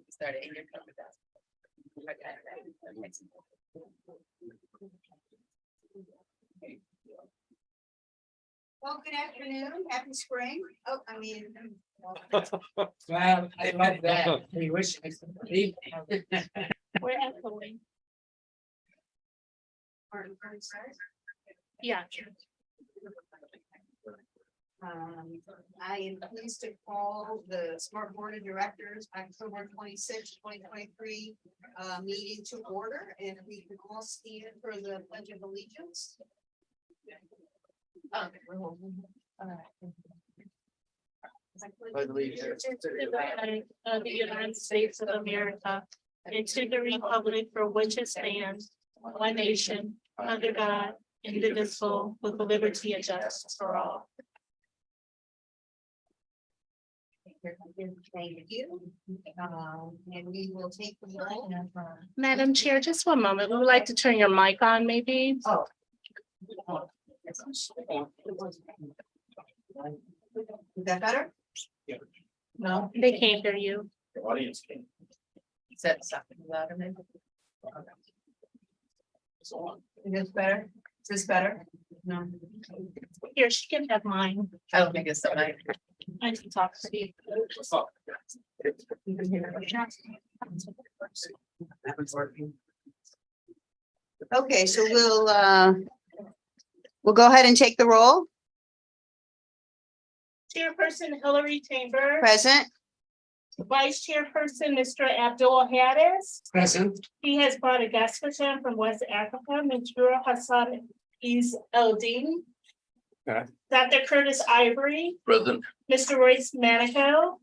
Started in your company. Well, good afternoon, happy spring. Oh, I mean. Well, I love that. We wish. We're echoing. Yeah. I am pleased to call the Smart Board of Directors October 26, 2023 meeting to order, and we can all stand for the Pledge of Allegiance. To the flag of the United States of America and to the republic for which it stands, one nation, under God, indivisible, with liberty and justice for all. Thank you. And we will take the roll. Madam Chair, just one moment. We would like to turn your mic on, maybe. Oh. Is that better? No, they can't hear you. The audience can. Said something louder, maybe. Is this better? Is this better? No. Here, she can have mine. I don't think it's so nice. I can talk to you. Okay, so we'll go ahead and take the roll. Chairperson Hillary Chamber, Present. Vice Chairperson Mr. Abdul Haddis. Present. He has brought a guest with him from West Africa, Mr. Hassan Eldin. Okay. Dr. Curtis Ivory, Present. Mr. Royce Manico,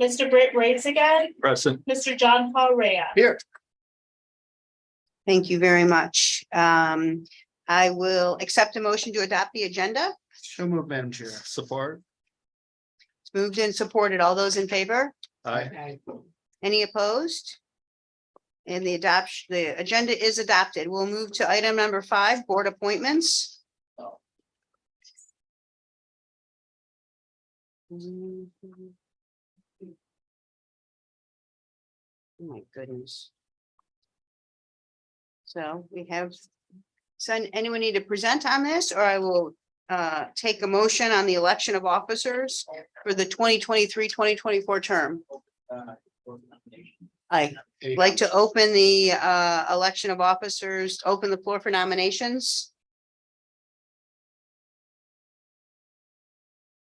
Mr. Britt Razigan, Present. Mr. John Paul Rea. Here. Thank you very much. I will accept a motion to adopt the agenda. So moved, Madam Chair. Support. It's moved and supported. All those in favor? Aye. Any opposed? And the agenda is adopted. We'll move to item number 5, board appointments. Oh my goodness. So we have, anyone need to present on this, or I will take a motion on the election of officers for the 2023-2024 term. I'd like to open the election of officers, open the floor for nominations.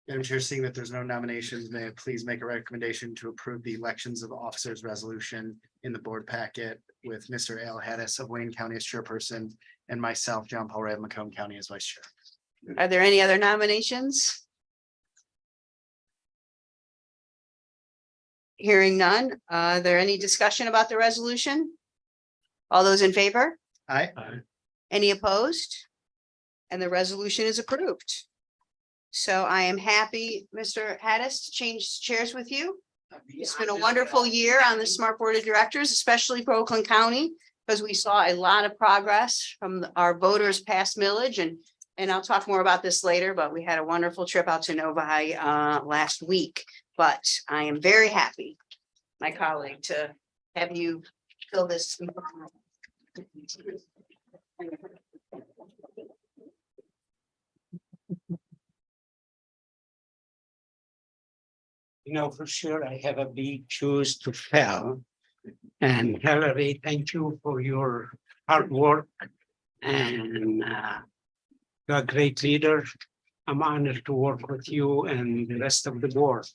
Madam Chair, seeing that there's no nominations, may I please make a recommendation to approve the elections of officers resolution in the board packet with Mr. Al Haddis of Wayne County as chairperson and myself, John Paul Ray of Macomb County as vice chair. Are there any other nominations? Hearing none, are there any discussion about the resolution? All those in favor? Aye. Any opposed? And the resolution is approved. So I am happy, Mr. Haddis, to change chairs with you. It's been a wonderful year on the Smart Board of Directors, especially for Oakland County, because we saw a lot of progress from our voters past millage, and I'll talk more about this later, but we had a wonderful trip out to Novi last week. But I am very happy, my colleague, to have you fill this. You know, for sure, I have a big shoes to fill. And Hillary, thank you for your hard work. And you're a great leader. I'm honored to work with you and the rest of the board.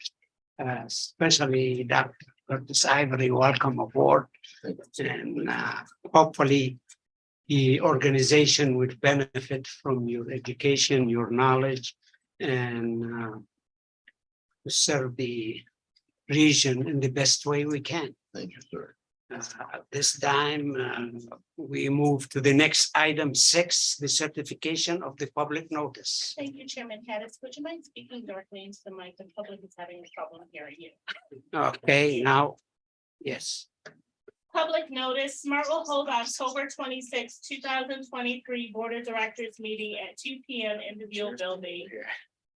Especially Dr. Curtis Ivory, welcome aboard. And hopefully the organization would benefit from your education, your knowledge, and serve the region in the best way we can. Thank you, sir. At this time, we move to the next item 6, the certification of the public notice. Thank you, Chairman Haddis. Would you mind speaking directly into the mic? The public is having a problem hearing you. Okay, now, yes. Public notice, Smart will hold October 26, 2023 Board of Directors meeting at 2 p.m. in the Buell Building,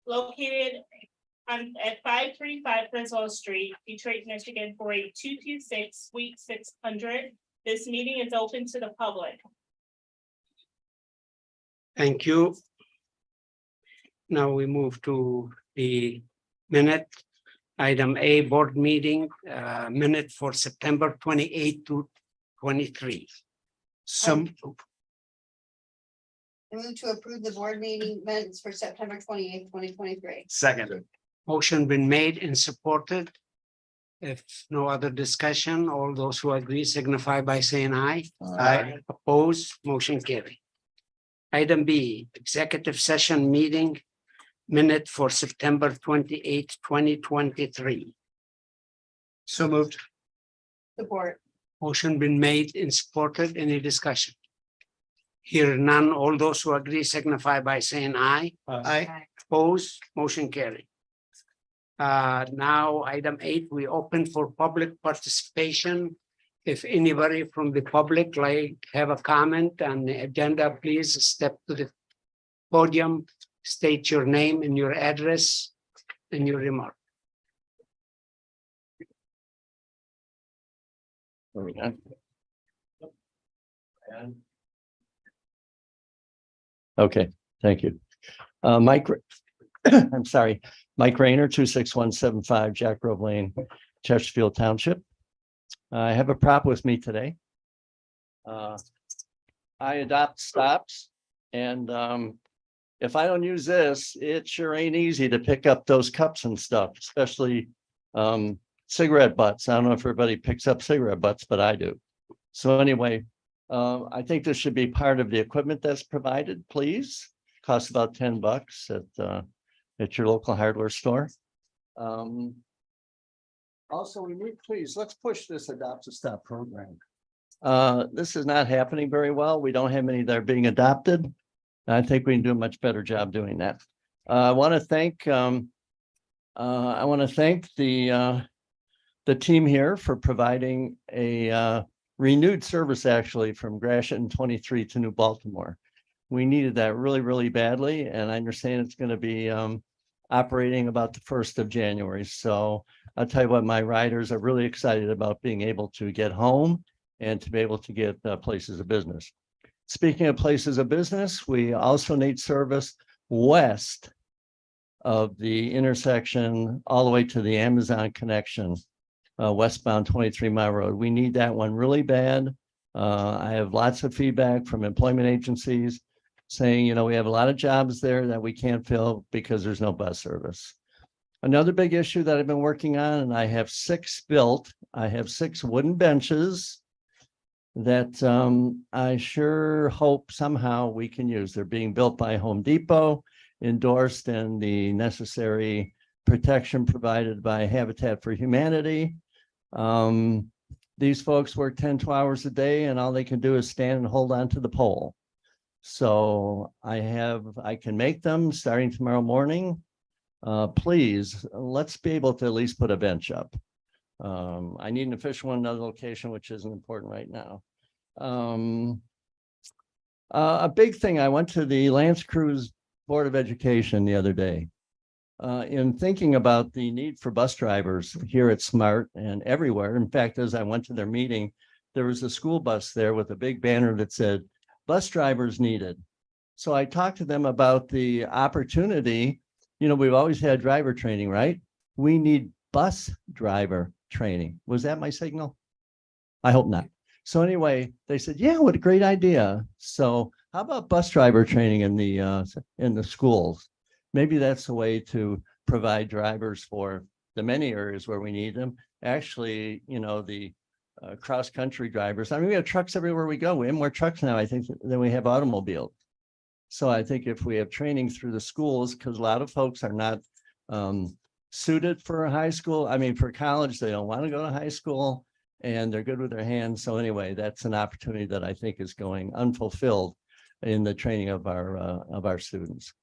located at 535 Griswold Street, Detroit, Michigan, 48226, Suite 600. This meeting is open to the public. Thank you. Now we move to the minute. Item A, board meeting, minute for September 28 to 23. Some, I move to approve the board meeting minutes for September 28th, 2023. Second. motion been made and supported. If no other discussion, all those who agree signify by saying aye. Aye. Opposed, motion carry. Item B, executive session meeting minute for September 28, 2023. So moved. Support. Motion been made and supported. Any discussion? Here none, all those who agree signify by saying aye. Aye. Opposed, motion carry. Now, item 8, we open for public participation. If anybody from the public like have a comment on the agenda, please step to the podium, state your name and your address and your remark. Okay, thank you. Mike, I'm sorry, Mike Rayner, 26175 Jack Grove Lane, Chesterfield Township. I have a prop with me today. I adopt stops, and if I don't use this, it sure ain't easy to pick up those cups and stuff, especially cigarette butts. I don't know if everybody picks up cigarette butts, but I do. So anyway, I think this should be part of the equipment that's provided, please. Costs about $10 at your local hardware store. Also, we need, please, let's push this Adopt a Stop program. This is not happening very well. We don't have many that are being adopted. I think we can do a much better job doing that. I want to thank the team here for providing a renewed service, actually, from Gratiot 23 to New Baltimore. We needed that really, really badly, and I understand it's going to be operating about the 1st of January. So I'll tell you what, my riders are really excited about being able to get home and to be able to get places of business. Speaking of places of business, we also need service west of the intersection all the way to the Amazon connection, westbound 23 Mile Road. We need that one really bad. I have lots of feedback from employment agencies saying, you know, we have a lot of jobs there that we can't fill because there's no bus service. Another big issue that I've been working on, and I have 6 built, I have 6 wooden benches that I sure hope somehow we can use. They're being built by Home Depot, endorsed, and the necessary protection provided by Habitat for Humanity. These folks work 10-12 hours a day, and all they can do is stand and hold on to the pole. So I can make them starting tomorrow morning. Please, let's be able to at least put a bench up. I need an official one in another location, which isn't important right now. A big thing, I went to the Lance Cruise Board of Education the other day. In thinking about the need for bus drivers here at SMART and everywhere. In fact, as I went to their meeting, there was a school bus there with a big banner that said, bus drivers needed. So I talked to them about the opportunity. You know, we've always had driver training, right? We need bus driver training. Was that my signal? I hope not. So anyway, they said, yeah, what a great idea. So how about bus driver training in the schools? Maybe that's the way to provide drivers for the many areas where we need them. Actually, you know, the cross-country drivers. I mean, we have trucks everywhere we go. We have more trucks now, I think, than we have automobiles. So I think if we have training through the schools, because a lot of folks are not suited for high school. I mean, for college, they don't want to go to high school and they're good with their hands. So anyway, that's an opportunity that I think is going unfulfilled in the training of our students.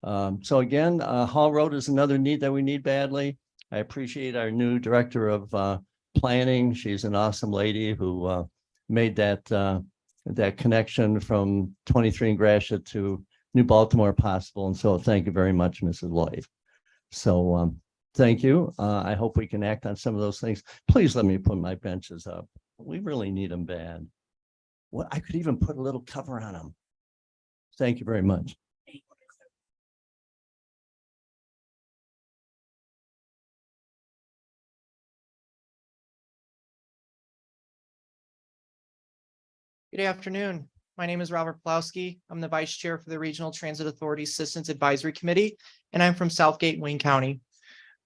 So again, Hall Road is another need that we need badly. I appreciate our new director of planning. She's an awesome lady who made that connection from 23 and Gratiot to New Baltimore possible. And so thank you very much, Mrs. Lloyd. So Thank you. I hope we can act on some of those things. Please let me put my benches up. We really need them bad. What, I could even put a little cover on them. Thank you very much. Good afternoon. My name is Robert Plowski. I'm the Vice Chair for the Regional Transit Authority Assistance Advisory Committee, and I'm from Southgate, Wayne County.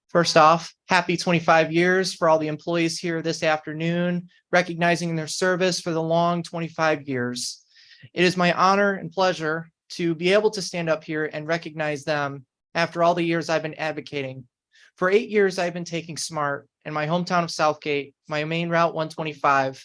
First off, happy 25 years for all the employees here this afternoon, recognizing their service for the long 25 years. It is my honor and pleasure to be able to stand up here and recognize them after all the years I've been advocating. For 8 years, I've been taking SMART in my hometown of Southgate, my main Route 125.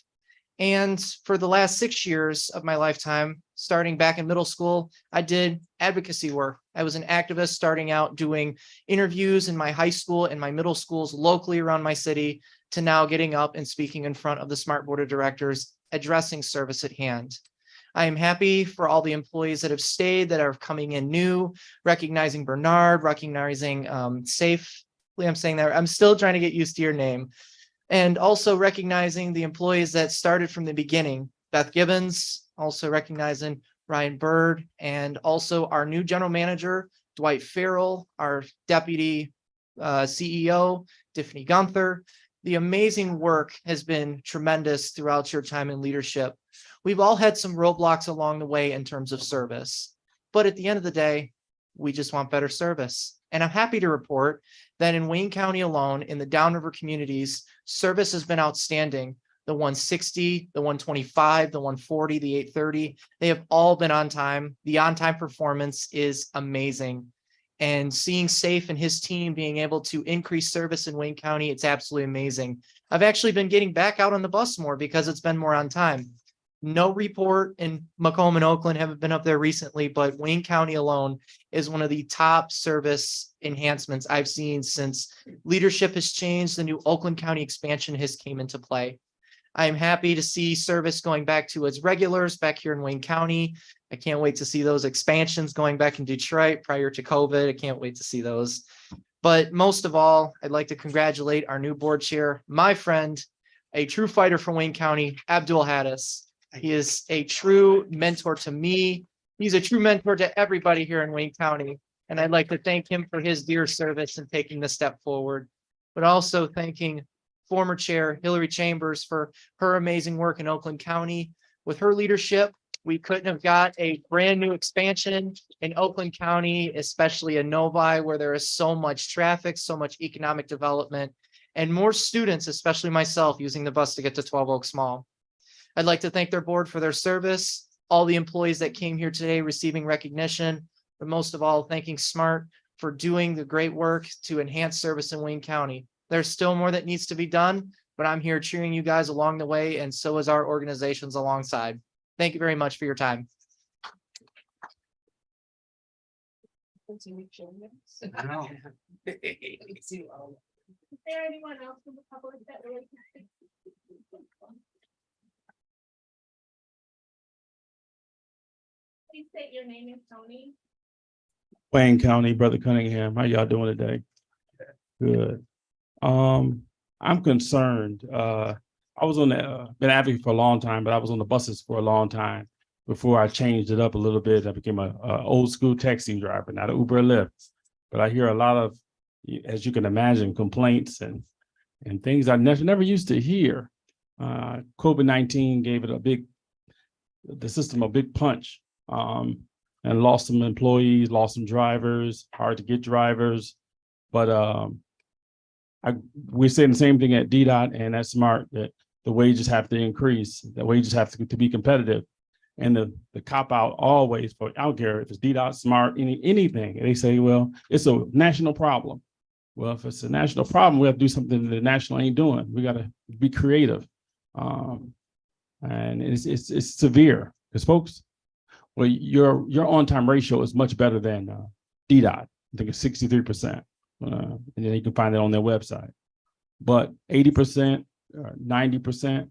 And for the last 6 years of my lifetime, starting back in middle school, I did advocacy work. I was an activist starting out doing interviews in my high school and my middle schools locally around my city, to now getting up and speaking in front of the SMART Board of Directors, addressing service at hand. I am happy for all the employees that have stayed, that are coming in new, recognizing Bernard, recognizing Safely, I'm saying that, I'm still trying to get used to your name. And also recognizing the employees that started from the beginning, Beth Gibbons, also recognizing Ryan Bird, and also our new general manager, Dwight Farrell, our deputy CEO, Tiffany Gunther. The amazing work has been tremendous throughout your time in leadership. We've all had some roadblocks along the way in terms of service, but at the end of the day, we just want better service. And I'm happy to report that in Wayne County alone, in the Downriver communities, service has been outstanding. The 160, the 125, the 140, the 830, they have all been on time. The on-time performance is amazing. And seeing Safe and his team being able to increase service in Wayne County, it's absolutely amazing. I've actually been getting back out on the bus more because it's been more on time. No report in Macomb and Oakland, haven't been up there recently, but Wayne County alone is one of the top service enhancements I've seen since leadership has changed. The new Oakland County expansion has came into play. I am happy to see service going back to its regulars back here in Wayne County. I can't wait to see those expansions going back in Detroit prior to COVID. I can't wait to see those. But most of all, I'd like to congratulate our new board chair, my friend, a true fighter for Wayne County, Abdul Haddis. He is a true mentor to me. He's a true mentor to everybody here in Wayne County. And I'd like to thank him for his dear service and taking this step forward, but also thanking former chair Hillary Chambers for her amazing work in Oakland County. With her leadership, we couldn't have got a brand new expansion in Oakland County, especially in Novi, where there is so much traffic, so much economic development, and more students, especially myself, using the bus to get to 12 Oaks Mall. I'd like to thank their board for their service, all the employees that came here today receiving recognition, but most of all, thanking SMART for doing the great work to enhance service in Wayne County. There's still more that needs to be done, but I'm here cheering you guys along the way, and so is our organizations alongside. Thank you very much for your time. Is there anyone else from the public that would? Please state your name and Tony. Wayne County, Brother Cunningham. How y'all doing today? Good. I'm concerned. I was on the been advocate for a long time, but I was on the buses for a long time before I changed it up a little bit. I became a old school taxi driver, not an Uber or Lyft. But I hear a lot of, as you can imagine, complaints and things I never used to hear. COVID-19 gave it the system a big punch. And lost some employees, lost some drivers, hard to get drivers. But we're saying the same thing at DDOT and at SMART, that the wages have to increase, the wages have to be competitive. And the cop out always, for I don't care if it's DDOT, SMART, anything, they say, well, it's a national problem. Well, if it's a national problem, we have to do something that the national ain't doing. We got to be creative. And it's severe because folks, well, your on-time ratio is much better than DDOT. I think it's 63%. And then you can find it on their website. But 80%, 90%,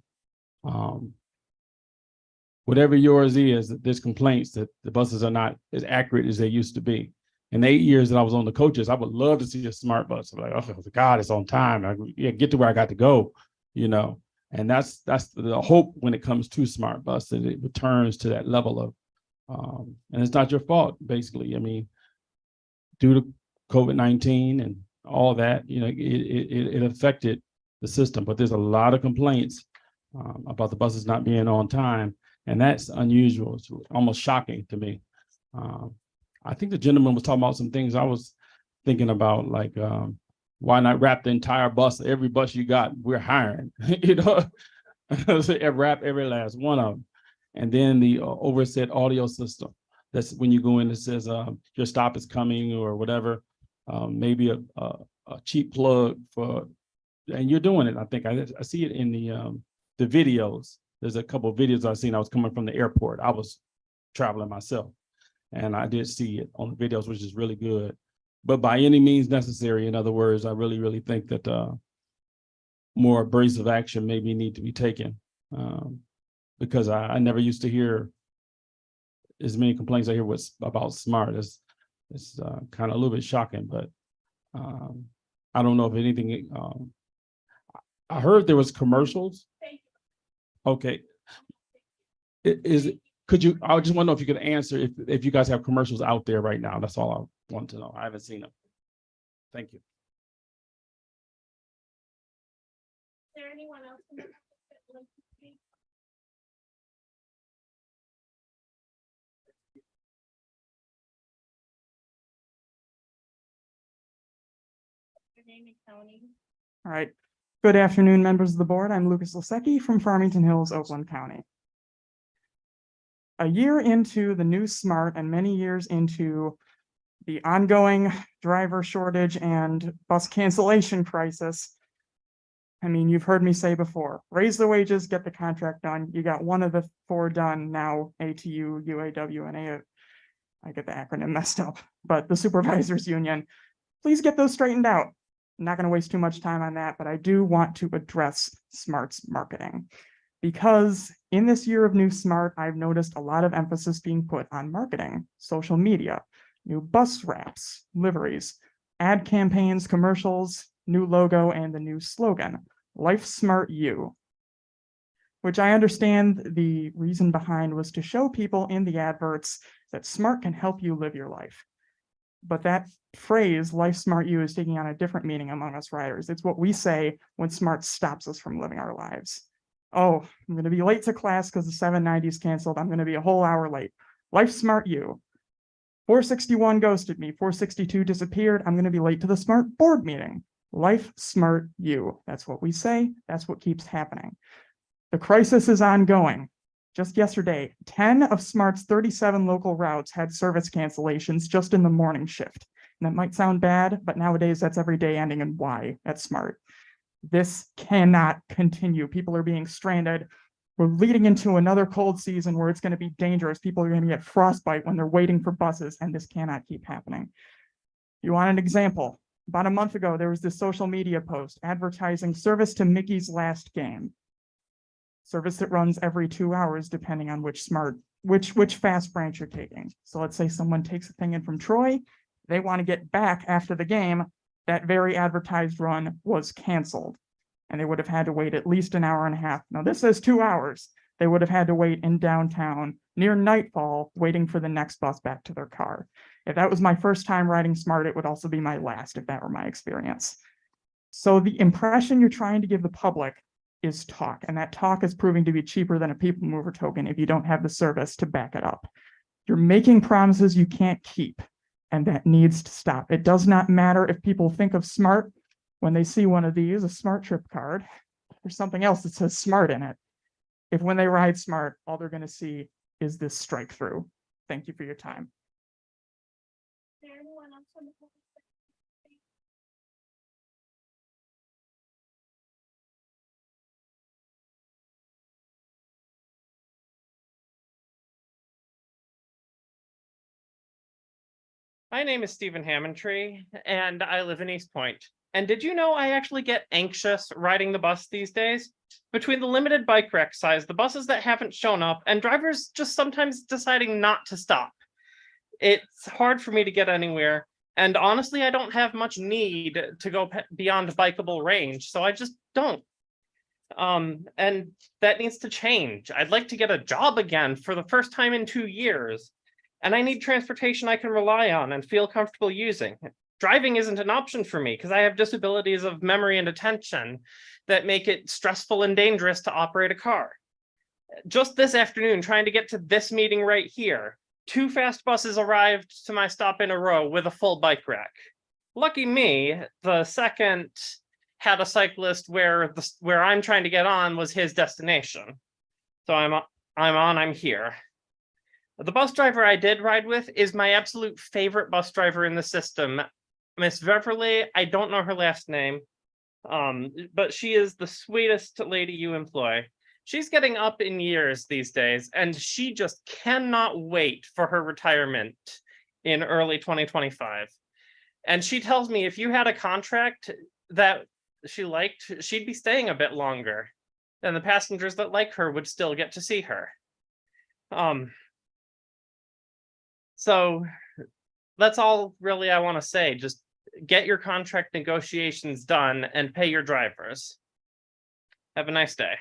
whatever yours is, there's complaints that the buses are not as accurate as they used to be. In the 8 years that I was on the coaches, I would love to see a smart bus. I'm like, oh God, it's on time. Get to where I got to go, you know. And that's the hope when it comes to smart bus, that it returns to that level of, and it's not your fault, basically. I mean, due to COVID-19 and all that, you know, it affected the system. But there's a lot of complaints about the buses not being on time, and that's unusual. It's almost shocking to me. I think the gentleman was talking about some things I was thinking about, like why not wrap the entire bus? Every bus you got, we're hiring, you know, wrap every last one of them. And then the overset audio system. That's when you go in, it says your stop is coming or whatever. Maybe a cheap plug for, and you're doing it. I think I see it in the videos. There's a couple of videos I've seen. I was coming from the airport. I was traveling myself, and I did see it on the videos, which is really good. But by any means necessary, in other words, I really think that more abrasive action maybe need to be taken, because I never used to hear as many complaints I hear about smart. It's kind of a little bit shocking, but I don't know if anything. I heard there was commercials. Okay, could you? I just want to know if you could answer if you guys have commercials out there right now. That's all I want to know. I haven't seen them. Thank you. Is there anyone else in the public that would like to speak? Your name and county. All right. Good afternoon, members of the board. I'm Lucas Lasecki from Farmington Hills, Oakland County. A year into the new SMART and many years into the ongoing driver shortage and bus cancellation crisis, I mean, you've heard me say before, raise the wages, get the contract done. You got one of the four done now, ATU, UAW, and I get the acronym messed up, but the supervisors union, please get those straightened out. I'm not going to waste too much time on that, but I do want to address SMART's marketing, because in this year of new SMART, I've noticed a lot of emphasis being put on marketing, social media, new bus wraps, liveries, ad campaigns, commercials, new logo, and the new slogan, Life Smart You, which I understand the reason behind was to show people in the adverts that SMART can help you live your life. But that phrase, Life Smart You, is taking on a different meaning among us riders. It's what we say when SMART stops us from living our lives. Oh, I'm going to be late to class because the 790 is canceled. I'm going to be a whole hour late. Life Smart You. 461 ghosted me. 462 disappeared. I'm going to be late to the SMART board meeting. Life Smart You. That's what we say. That's what keeps happening. The crisis is ongoing. Just yesterday, 10 of SMART's 37 local routes had service cancellations just in the morning shift. And that might sound bad, but nowadays that's every day ending in Y at SMART. This cannot continue. People are being stranded. We're leading into another cold season where it's going to be dangerous. People are going to get frostbite when they're waiting for buses, and this cannot keep happening. You want an example? About a month ago, there was this social media post advertising service to Mickey's Last Game. Service that runs every 2 hours, depending on which fast branch you're taking. So let's say someone takes a thing in from Troy, they want to get back after the game, that very advertised run was canceled. And they would have had to wait at least an hour and a half. Now this says 2 hours. They would have had to wait in downtown near nightfall, waiting for the next bus back to their car. If that was my first time riding SMART, it would also be my last if that were my experience. So the impression you're trying to give the public is talk, and that talk is proving to be cheaper than a people mover token if you don't have the service to back it up. You're making promises you can't keep, and that needs to stop. It does not matter if people think of SMART when they see one of these, a SMART trip card, or something else that says SMART in it. If when they ride SMART, all they're going to see is this strike through. Thank you for your time. Is there anyone else in the public? My name is Stephen Hammondtree, and I live in East Point. And did you know I actually get anxious riding the bus these days? Between the limited bike rack size, the buses that haven't shown up, and drivers just sometimes deciding not to stop. it's hard for me to get anywhere. And honestly, I don't have much need to go beyond bikeable range, so I just don't. And that needs to change. I'd like to get a job again for the first time in 2 years. And I need transportation I can rely on and feel comfortable using. Driving isn't an option for me because I have disabilities of memory and attention that make it stressful and dangerous to operate a car. Just this afternoon, trying to get to this meeting right here, 2 fast buses arrived to my stop in a row with a full bike rack. Lucky me, the second had a cyclist where I'm trying to get on was his destination. So I'm here. The bus driver I did ride with is my absolute favorite bus driver in the system, Miss Beverly. I don't know her last name, but she is the sweetest lady you employ. She's getting up in years these days, and she just cannot wait for her retirement in early 2025. And she tells me if you had a contract that she liked, she'd be staying a bit longer, and the passengers that like her would still get to see her. So that's all really I want to say. Just get your contract negotiations done and pay your drivers. Have a nice day.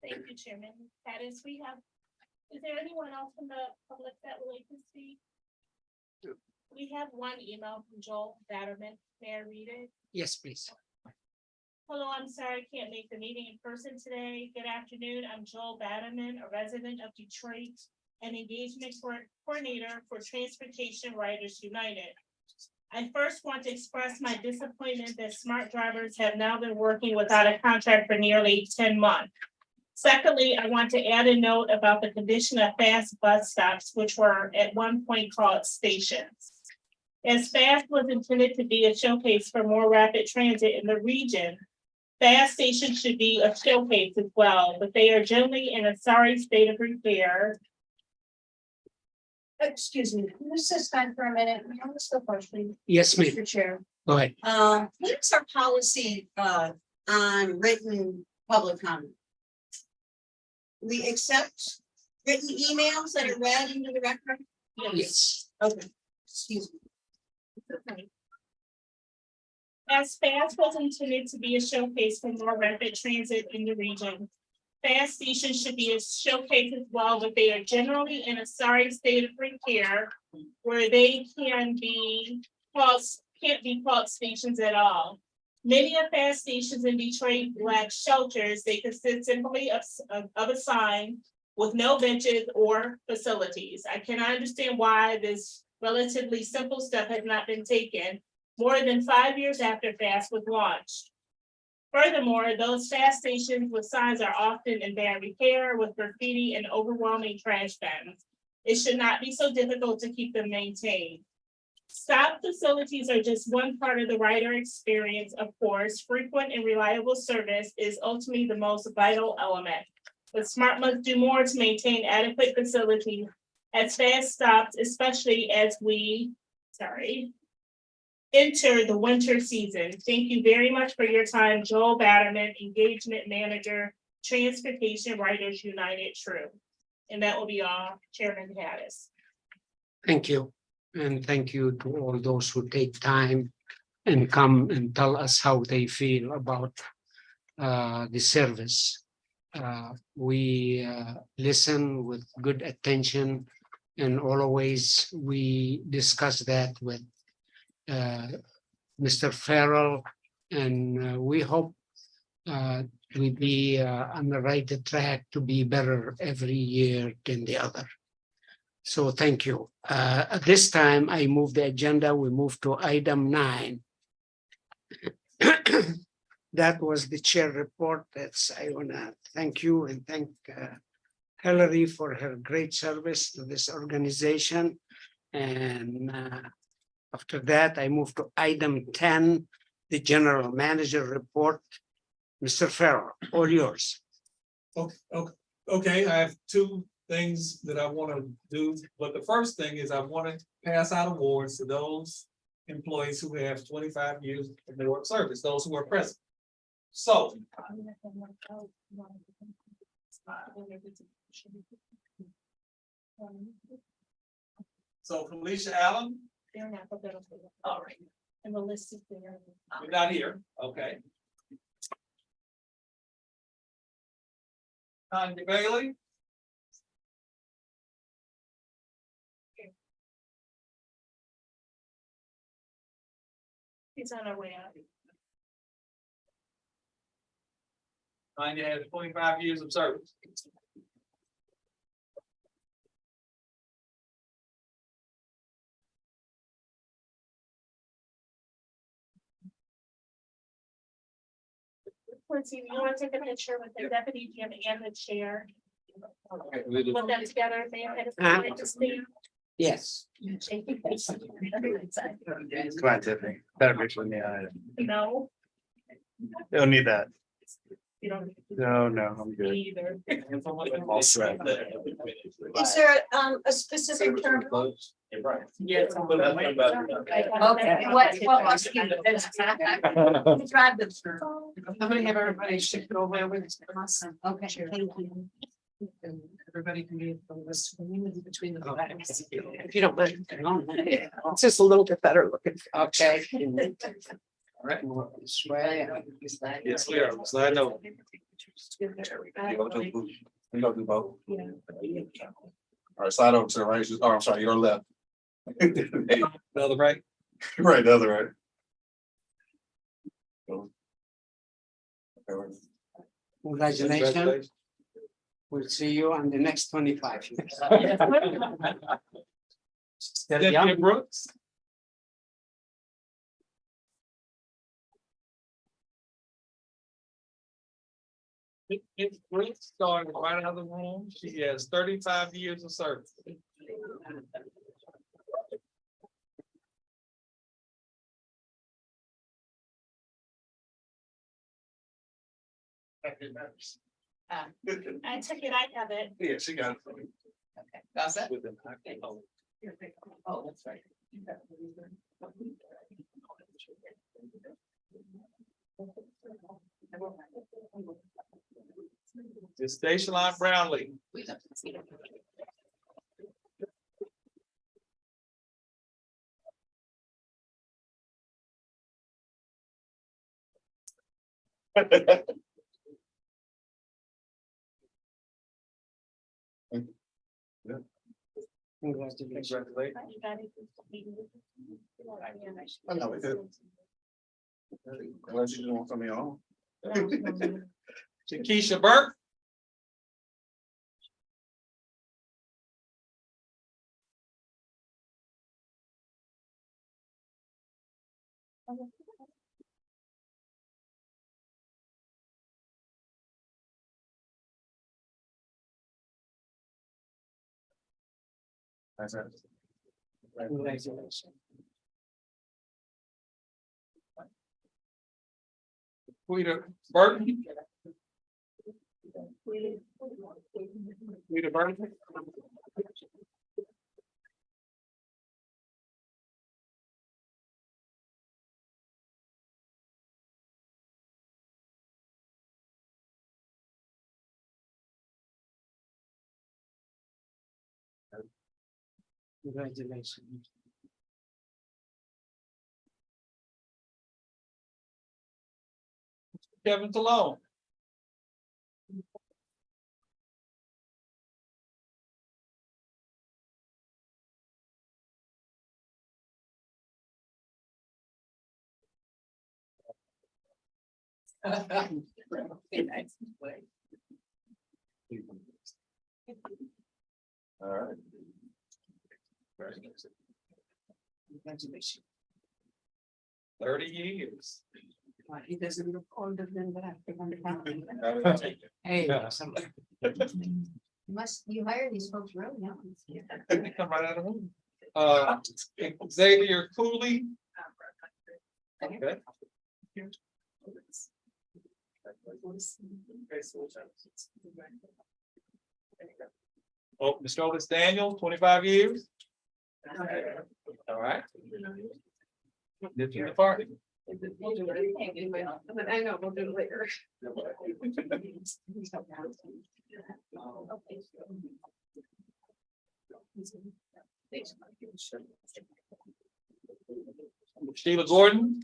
Thank you, Chairman. Is there anyone else in the public that would like to speak? We have one email from Joel Batterman. May I read it? Yes, please. Hello, I'm sorry I can't make the meeting in person today. Good afternoon. I'm Joel Batterman, a resident of Detroit and engagement coordinator for Transportation Riders United. I first want to express my disappointment that smart drivers have now been working without a contract for nearly 10 months. Secondly, I want to add a note about the condition of fast bus stops, which were at one point called stations. As FAST was intended to be a showcase for more rapid transit in the region, fast stations should be a showcase as well, but they are generally in a sorry state of repair. Excuse me, can you just stand for a minute? Can I ask a question, Yes, ma'am. Mr. Chair? Go ahead. What is our policy on written public comment? We accept written emails that are read into the record? Yes. Okay, excuse me. As FAST was intended to be a showcase for more rapid transit in the region, fast stations should be a showcase as well, but they are generally in a sorry state of repair where they can't be called stations at all. Many of fast stations in Detroit lack shelters. They consist simply of a sign with no benches or facilities. I cannot understand why this relatively simple step has not been taken more than 5 years after FAST was launched. Furthermore, those fast stations with signs are often in bad repair with graffiti and overwhelming trash bins. It should not be so difficult to keep them maintained. Stop facilities are just one part of the rider experience. Of course, frequent and reliable service is ultimately the most vital element. But SMART must do more to maintain adequate facilities at fast stops, especially as we, enter the winter season. Thank you very much for your time. Joel Batterman, Engagement Manager, Transportation Riders United, True. And that will be all, Chairman Haddis. Thank you. And thank you to all those who take time and come and tell us how they feel about the service. We listen with good attention, and always we discuss that with Mr. Farrell, and we hope we be on the right track to be better every year than the other. So thank you. At this time, I move the agenda. We move to item 9. That was the chair report. I want to thank you and thank Hillary for her great service to this organization. And after that, I move to item 10, the general manager report. Mr. Farrell, all yours. Okay, I have 2 things that I want to do, but the first thing is I want to pass out awards to those employees who have 25 years of their work service, those who are present. So So Felicia Allen, They're not alphabetical. all right, And the list is there. you're not here, okay. Tanya Bailey. He's on our way out. Tanya has 25 years of service. Quincy, you want to take a picture with the deputy Jim and the chair? Put them together. They have to stand. Yes. Come on, Tiffany. Better picture than me. No, Don't need that. you don't. No, I'm good. Either. All set. Is there a specific term? Yes. Okay, what must be? Drive them through. I'm gonna have everybody shift over with awesome. Okay, thank you. And everybody can be on this between the flags. If you don't mind. It's just a little bit better looking. Okay. All right. Swear. Yes, we are. Slide over. We go do both. All right, slide over to the right. Oh, I'm sorry, your left. The other right. Right, the other right. Okay, Congratulations. We'll see you on the next 25 years. Cynthia Brooks. It's Brooks started right out of the room. She has 35 years of service. I took it, I have it. Yeah, she got it. That's it. Oh, that's right. It's Station Line Brownlee. Congratulations. You got it. I know we did. Unless you just want something on. Keisha Burke. That's it. Congratulations. Rita Burton. Rita Burton. Congratulations. Kevin Talone. All right. Congratulations. 30 years. He doesn't look older than that. Hey. Hey. You hire these folks really young. They come right out of the room. Xavier Cooley. Okay. Oh, Mr. Otis Daniel, 25 years. All right. Did you party? I know, we'll do it later. Sheila Gordon.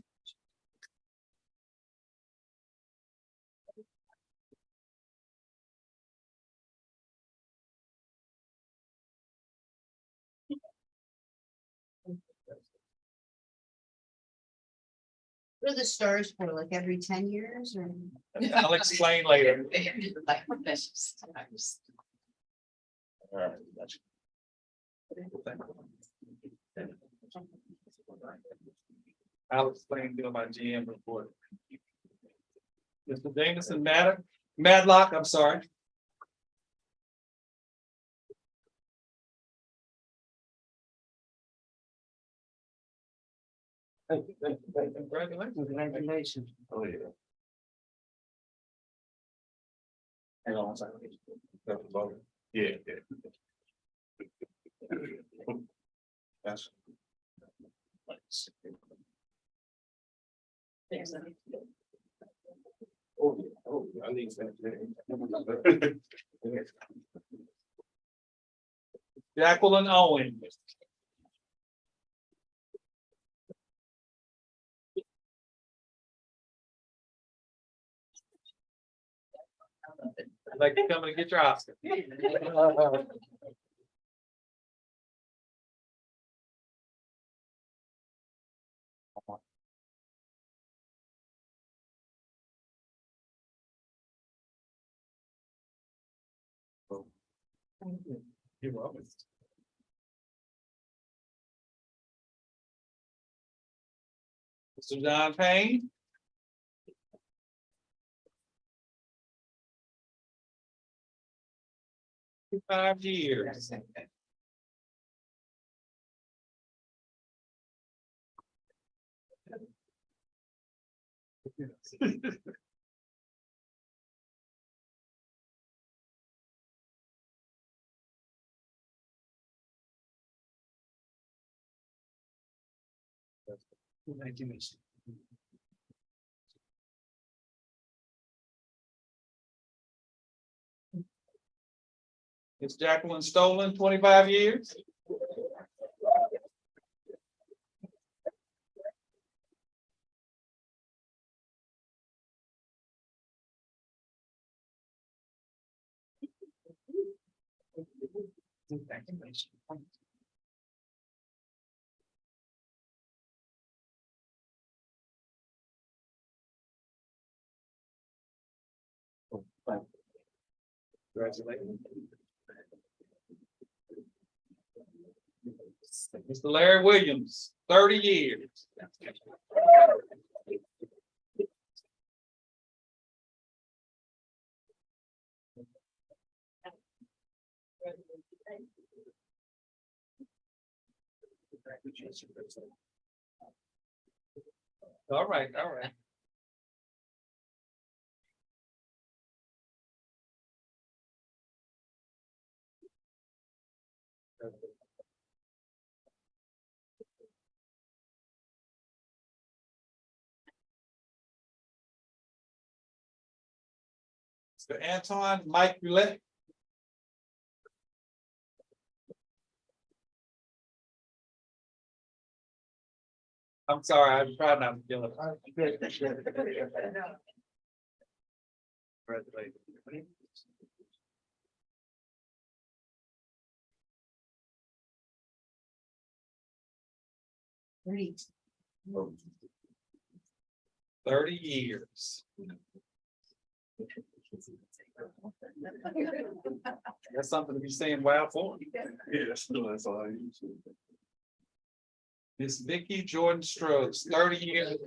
What are the stars for, like every 10 years or? I'll explain later. I'll explain to my GM report. Mr. Jameson Madlock, I'm sorry. Congratulations. Congratulations. Oh, yeah. Hang on one second. Yeah, yeah. That's. Oh, I need that. Jacqueline Owen. I'd like to come and get your Oscar. You're welcome. Mr. John Payne. Five years. Congratulations. It's Jacqueline Stolen, 25 years. Congratulations. Congratulations. Mr. Larry Williams, 30 years. All right, all right. Mr. Anton Mike Roulette. I'm sorry, I'm trying not to kill it. Congratulations. 30 years. That's something to be saying wow for. Yeah, that's all I use. Miss Vicky Jordan Strokes, 30 years.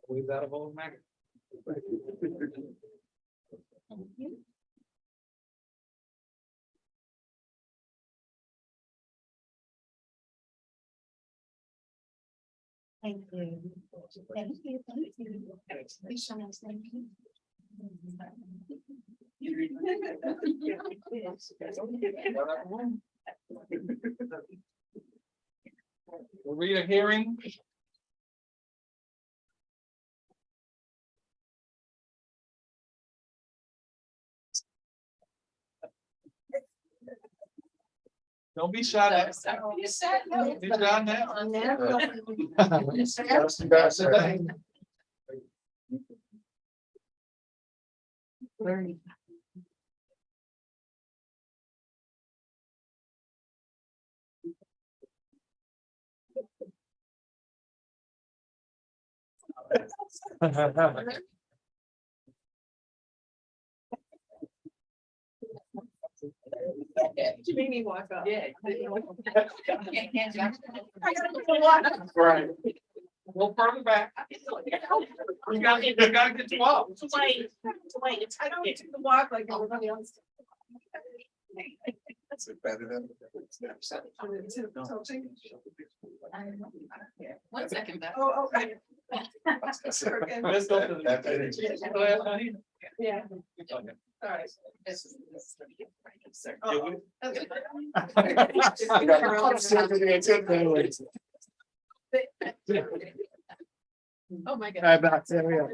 We've got a whole maggot. Thank you. Thank you. Thank you. Please show us, thank you. We'll read a hearing. Don't be shy. Be shy now. You made me walk up. Yeah. Right. Go further back. You gotta get you up. Wait, I don't do the walk like everybody else. Is it better than? 1 second. Oh, okay. Let's go to the. Yeah. Okay. All right. Oh, my God. Hi, back there, yeah.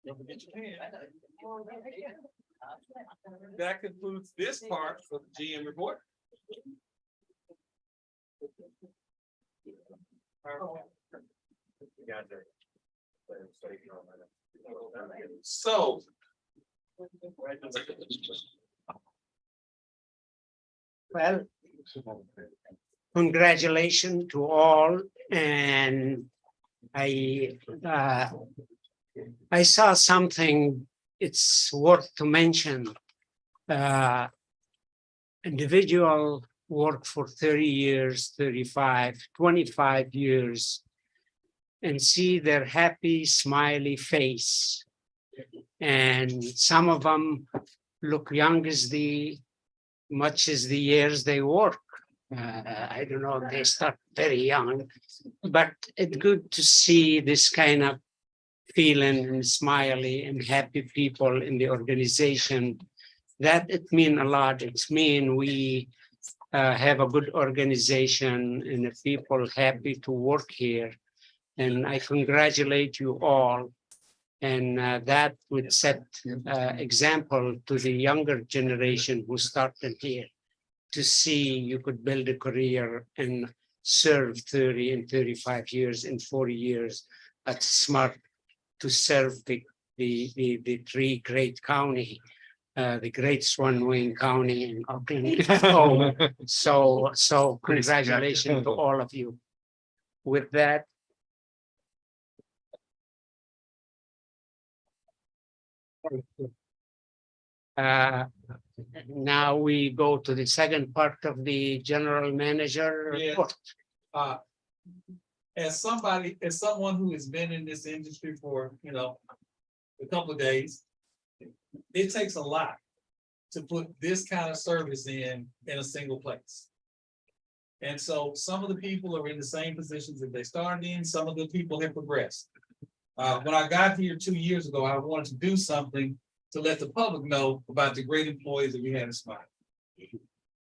Don't forget your pen. That concludes this part of the GM report. So. Well, congratulations to all, and I saw something, it's worth to mention. Individual work for 30 years, 35, 25 years, and see their happy, smiley face. And some of them look young as much as the years they work. I don't know, they start very young, but it's good to see this kind of feeling and smiley and happy people in the organization. That it means a lot. It's mean we have a good organization and the people happy to work here. And I congratulate you all. And that would set example to the younger generation who started here to see you could build a career and serve 30 and 35 years and 40 years at SMART to serve the three great county, the greatest one, Wayne County and Oakland. So congratulations to all of you. With that, now we go to the second part of the general manager Yeah. report. As someone who has been in this industry for, a couple of days, it takes a lot to put this kind of service in a single place. And so some of the people are in the same positions that they started in, some of the people have progressed. When I got here 2 years ago, I wanted to do something to let the public know about the great employees that we had at SMART.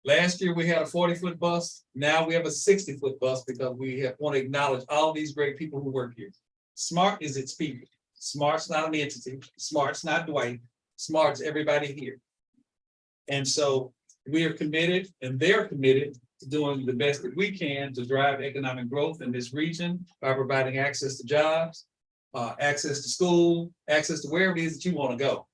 Last year, we had a 40-foot bus. Now we have a 60-foot bus because we want to acknowledge all these great people who work here. SMART is its people. SMART's not an entity. SMART's not Dwight. SMART's everybody here. And so we are committed, and they're committed to doing the best that we can to drive economic growth in this region by providing access to jobs, access to school, access to wherever it is that you want to go.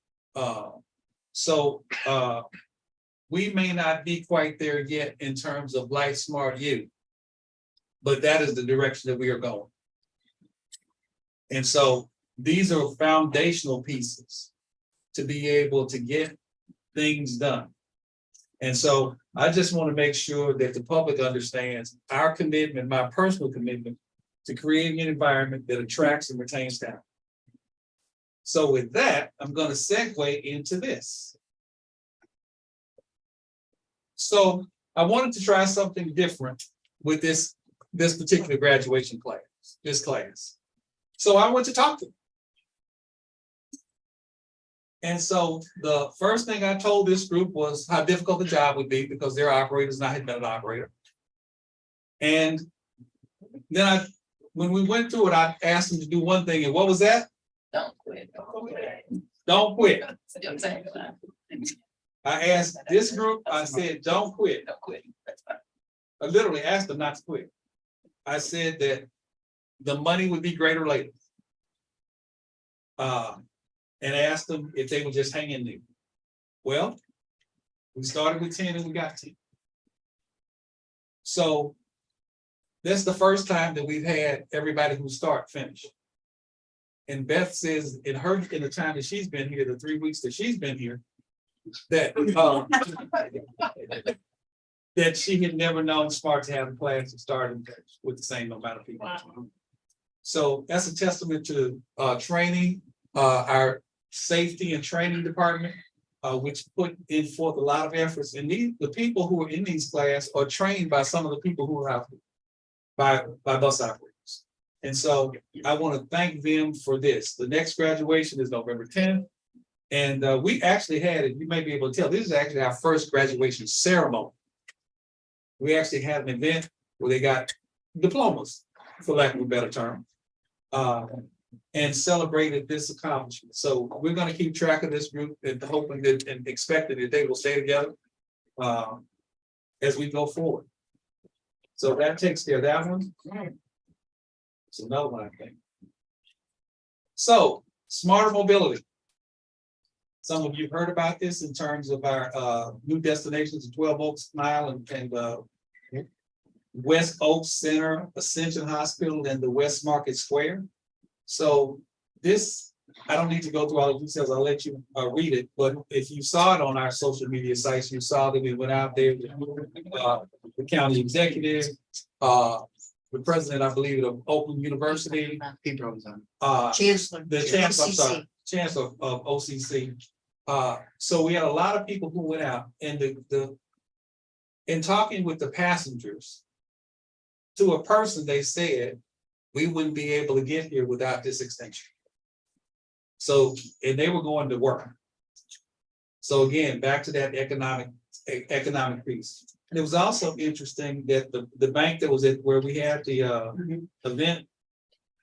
We may not be quite there yet in terms of Life Smart U, but that is the direction that we are going. And so these are foundational pieces to be able to get things done. And so I just want to make sure that the public understands our commitment, my personal commitment to creating an environment that attracts and retains talent. So with that, I'm going to segue into this. So I wanted to try something different with this particular graduation class, this class. So I went to talk to them. And so the first thing I told this group was how difficult the job would be because they're operators and I had been an operator. And then when we went through it, I asked them to do one thing, and what was that? Don't quit. Don't quit. Don't quit. That's what I'm saying. I asked this group, I said, don't quit. Don't quit. That's fine. I literally asked them not to quit. I said that the money would be greater later. And I asked them if they would just hang in there. Well, we started with 10 and we got 10. So that's the first time that we've had everybody who start finish. And Beth says in the time that she's been here, the 3 weeks that she's been here, that that she had never known SMART to have a class that started with the same amount of people. So that's a testament to training, our safety and training department, which put in forth a lot of efforts. And the people who are in these classes are trained by some of the people who are out there, by bus operators. And so I want to thank them for this. The next graduation is November 10th. And we actually had it, you may be able to tell, this is actually our first graduation ceremony. We actually had an event where they got diplomas, for lack of a better term, and celebrated this accomplishment. So we're going to keep track of this group and hoping that and expecting that they will stay together as we go forward. So that takes care of that one. It's another one, I think. So smarter mobility. Some of you have heard about this in terms of our new destinations at 12 Oaks Mile and West Oaks Center, Ascension Hospital, and the West Market Square. So this, I don't need to go through all the details. I'll let you read it. But if you saw it on our social media sites, you saw that we went out there with the county executive, the president, I believe, of Oakland University, Chancellor. the chancellor, I'm sorry, chancellor of OCC. So we had a lot of people who went out, and in talking with the passengers, to a person, they said, we wouldn't be able to get here without this extension. So, and they were going to work. So again, back to that economic piece. And it was also interesting that the bank that was at where we had the event,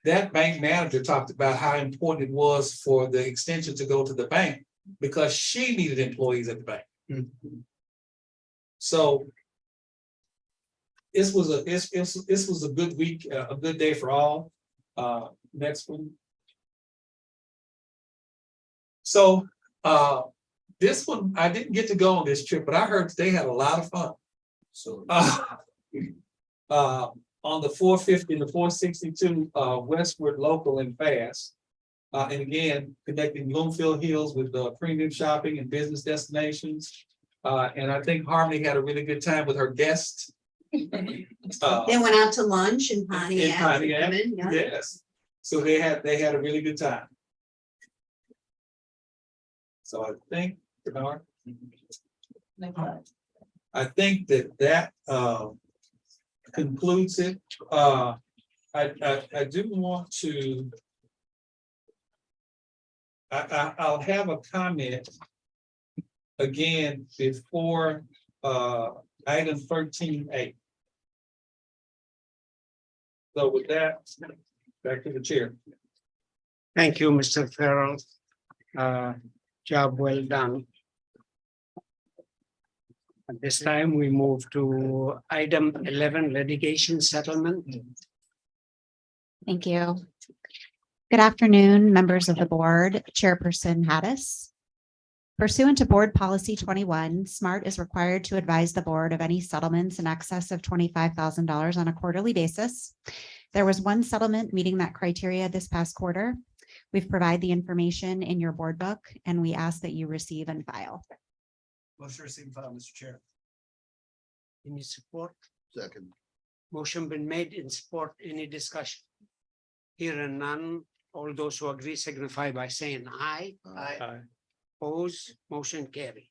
that bank manager talked about how important it was for the extension to go to the bank because she needed employees at the bank. So this was a good week, a good day for all. Next one. So this one, I didn't get to go on this trip, but I heard they had a lot of fun. So on the 450 and the 462 westward local and fast. And again, connecting Bloomfield Hills with premium shopping and business destinations. And I think Harmony had a really good time with her guests. They went out to lunch in Pontiac. Yes. So they had a really good time. So I think, Bernard, I think that concludes it. I do want to. I'll have a comment again before item 13A. So with that, back to the chair. Thank you, Mr. Farrell. Job well done. At this time, we move to item 11, litigation settlement. Thank you. Good afternoon, members of the board, Chairperson Haddis. Pursuant to Board Policy 21, SMART is required to advise the board of any settlements in excess of $25,000 on a quarterly basis. There was one settlement meeting that criteria this past quarter. We've provided the information in your board book, and we ask that you receive and file. Motion to receive and file, Mr. Chair. Any support? Second. Motion been made in support. Any discussion? Here and none. All those who agree signify by saying aye. Aye. Oppose, motion carry.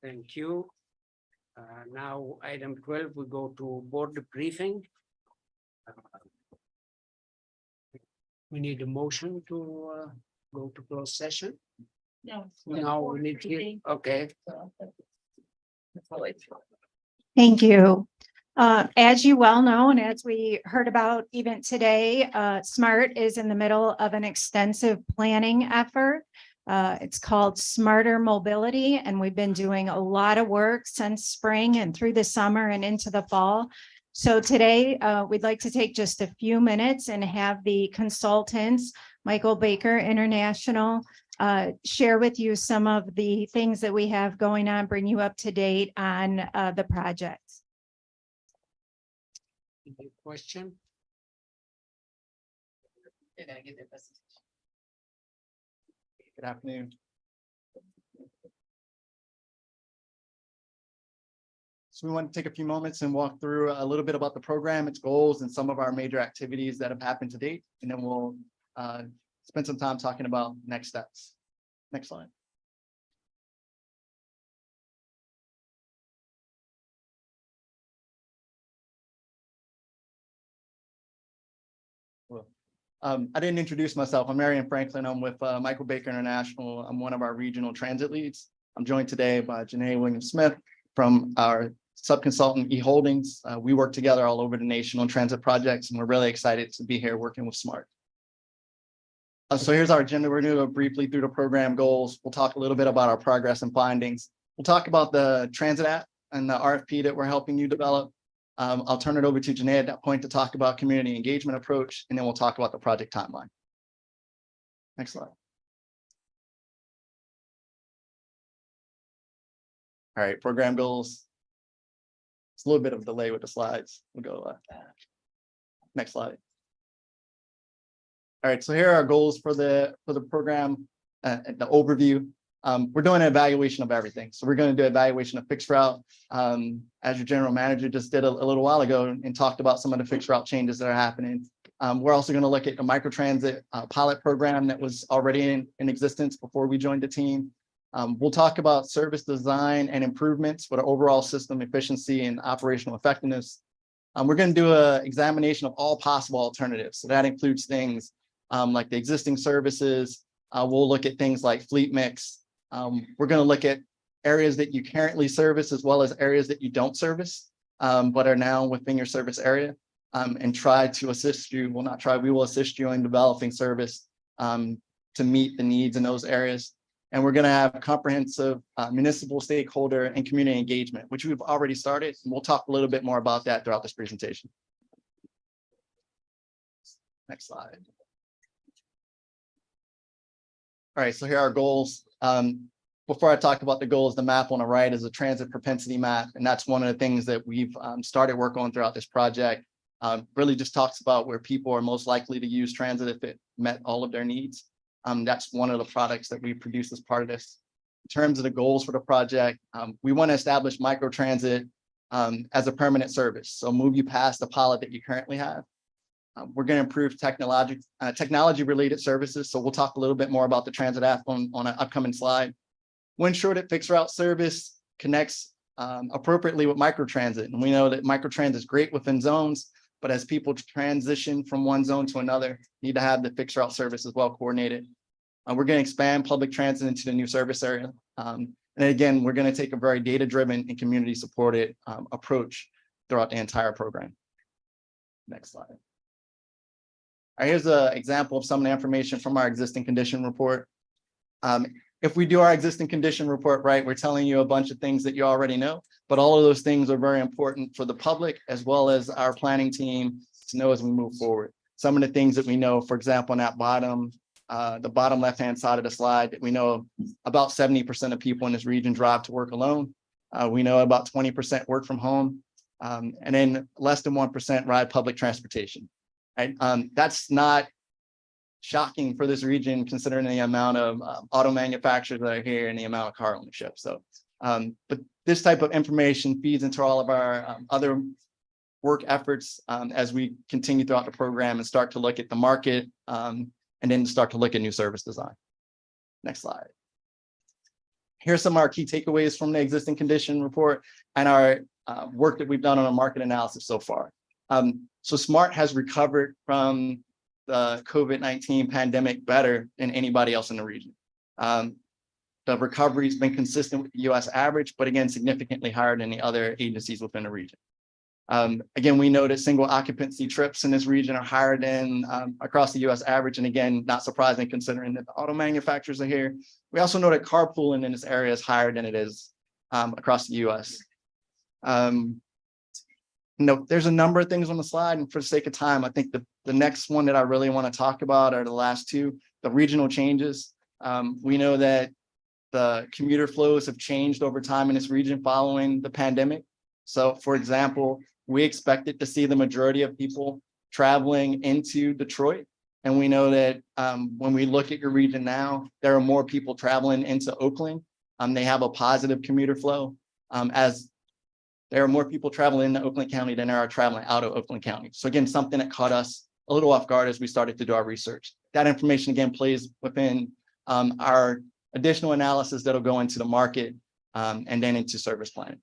Thank you. Now, item 12, we go to board briefing. We need a motion to go to closed session. No. No, we need to, okay. Thank you. As you well know, and as we heard about even today, SMART is in the middle of an extensive planning effort. It's called Smarter Mobility, and we've been doing a lot of work since spring and through the summer and into the fall. So today, we'd like to take just a few minutes and have the consultants, Michael Baker International, share with you some of the things that we have going on, bring you up to date on the project. Any question? Good afternoon. So we want to take a few moments and walk through a little bit about the program, its goals, and some of our major activities that have happened to date. And then we'll spend some time talking about next steps. Next slide. I didn't introduce myself. I'm Marion Franklin. I'm with Michael Baker International. I'm one of our regional transit leads. I'm joined today by Janae Williams-Smith from our subconsultant eHoldings. We work together all over the nation on transit projects, and we're really excited to be here working with SMART. So here's our agenda. We're going to go briefly through the program goals. We'll talk a little bit about our progress and findings. We'll talk about the transit app and the RFP that we're helping you develop. I'll turn it over to Janae at that point to talk about community engagement approach, and then we'll talk about the project timeline. Next slide. All right, program goals. It's a little bit of a delay with the slides. We'll go next slide. All right, so here are our goals for the program, the overview. We're doing an evaluation of everything. So we're going to do evaluation of fixed route. As your general manager just did a little while ago and talked about some of the fixed route changes that are happening. We're also going to look at the microtransit pilot program that was already in existence before we joined the team. We'll talk about service design and improvements for the overall system efficiency and operational effectiveness. We're going to do an examination of all possible alternatives. So that includes things like the existing services. We'll look at things like fleet mix. We're going to look at areas that you currently service as well as areas that you don't service, but are now within your service area, and try to assist you. Well, not try, we will assist you in developing service to meet the needs in those areas. And we're going to have comprehensive municipal stakeholder and community engagement, which we've already started. And we'll talk a little bit more about that throughout this presentation. Next slide. All right, so here are our goals. Before I talk about the goals, the map on the right is a transit propensity map, and that's one of the things that we've started work on throughout this project. Really just talks about where people are most likely to use transit if it met all of their needs. That's one of the products that we produce as part of this. In terms of the goals for the project, we want to establish microtransit as a permanent service. So move you past the pilot that you currently have. We're going to improve technology-related services. So we'll talk a little bit more about the transit app on an upcoming slide. We'll ensure that fixed route service connects appropriately with microtransit. And we know that microtransit is great within zones, but as people transition from one zone to another, need to have the fixed route service as well coordinated. We're going to expand public transit into the new service area. And again, we're going to take a very data-driven and community-supported approach throughout the entire program. Next slide. All right, here's an example of some of the information from our existing condition report. If we do our existing condition report right, we're telling you a bunch of things that you already know, but all of those things are very important for the public as well as our planning team to know as we move forward. Some of the things that we know, for example, on that the bottom left-hand side of the slide, we know about 70% of people in this region drive to work alone. We know about 20% work from home, and then less than 1% ride public transportation. Right? That's not shocking for this region, considering the amount of auto manufacturers that are here and the amount of car ownership. So, but this type of information feeds into all of our other work efforts as we continue throughout the program and start to look at the market and then start to look at new service design. Next slide. Here's some of our key takeaways from the existing condition report and our work that we've done on a market analysis so far. So SMART has recovered from the COVID-19 pandemic better than anybody else in the region. The recovery has been consistent with the US average, but again, significantly higher than the other agencies within the region. Again, we know that single occupancy trips in this region are higher than across the US average. And again, not surprising considering that the auto manufacturers are here. We also know that carpooling in this area is higher than it is across the US. There's a number of things on the slide, and for the sake of time, I think the next one that I really want to talk about are the last two, the regional changes. We know that the commuter flows have changed over time in this region following the pandemic. So for example, we expected to see the majority of people traveling into Detroit. And we know that when we look at your region now, there are more people traveling into Oakland. They have a positive commuter flow, as there are more people traveling into Oakland County than there are traveling out of Oakland County. So again, something that caught us a little off guard as we started to do our research. That information again plays within our additional analysis that'll go into the market and then into service planning.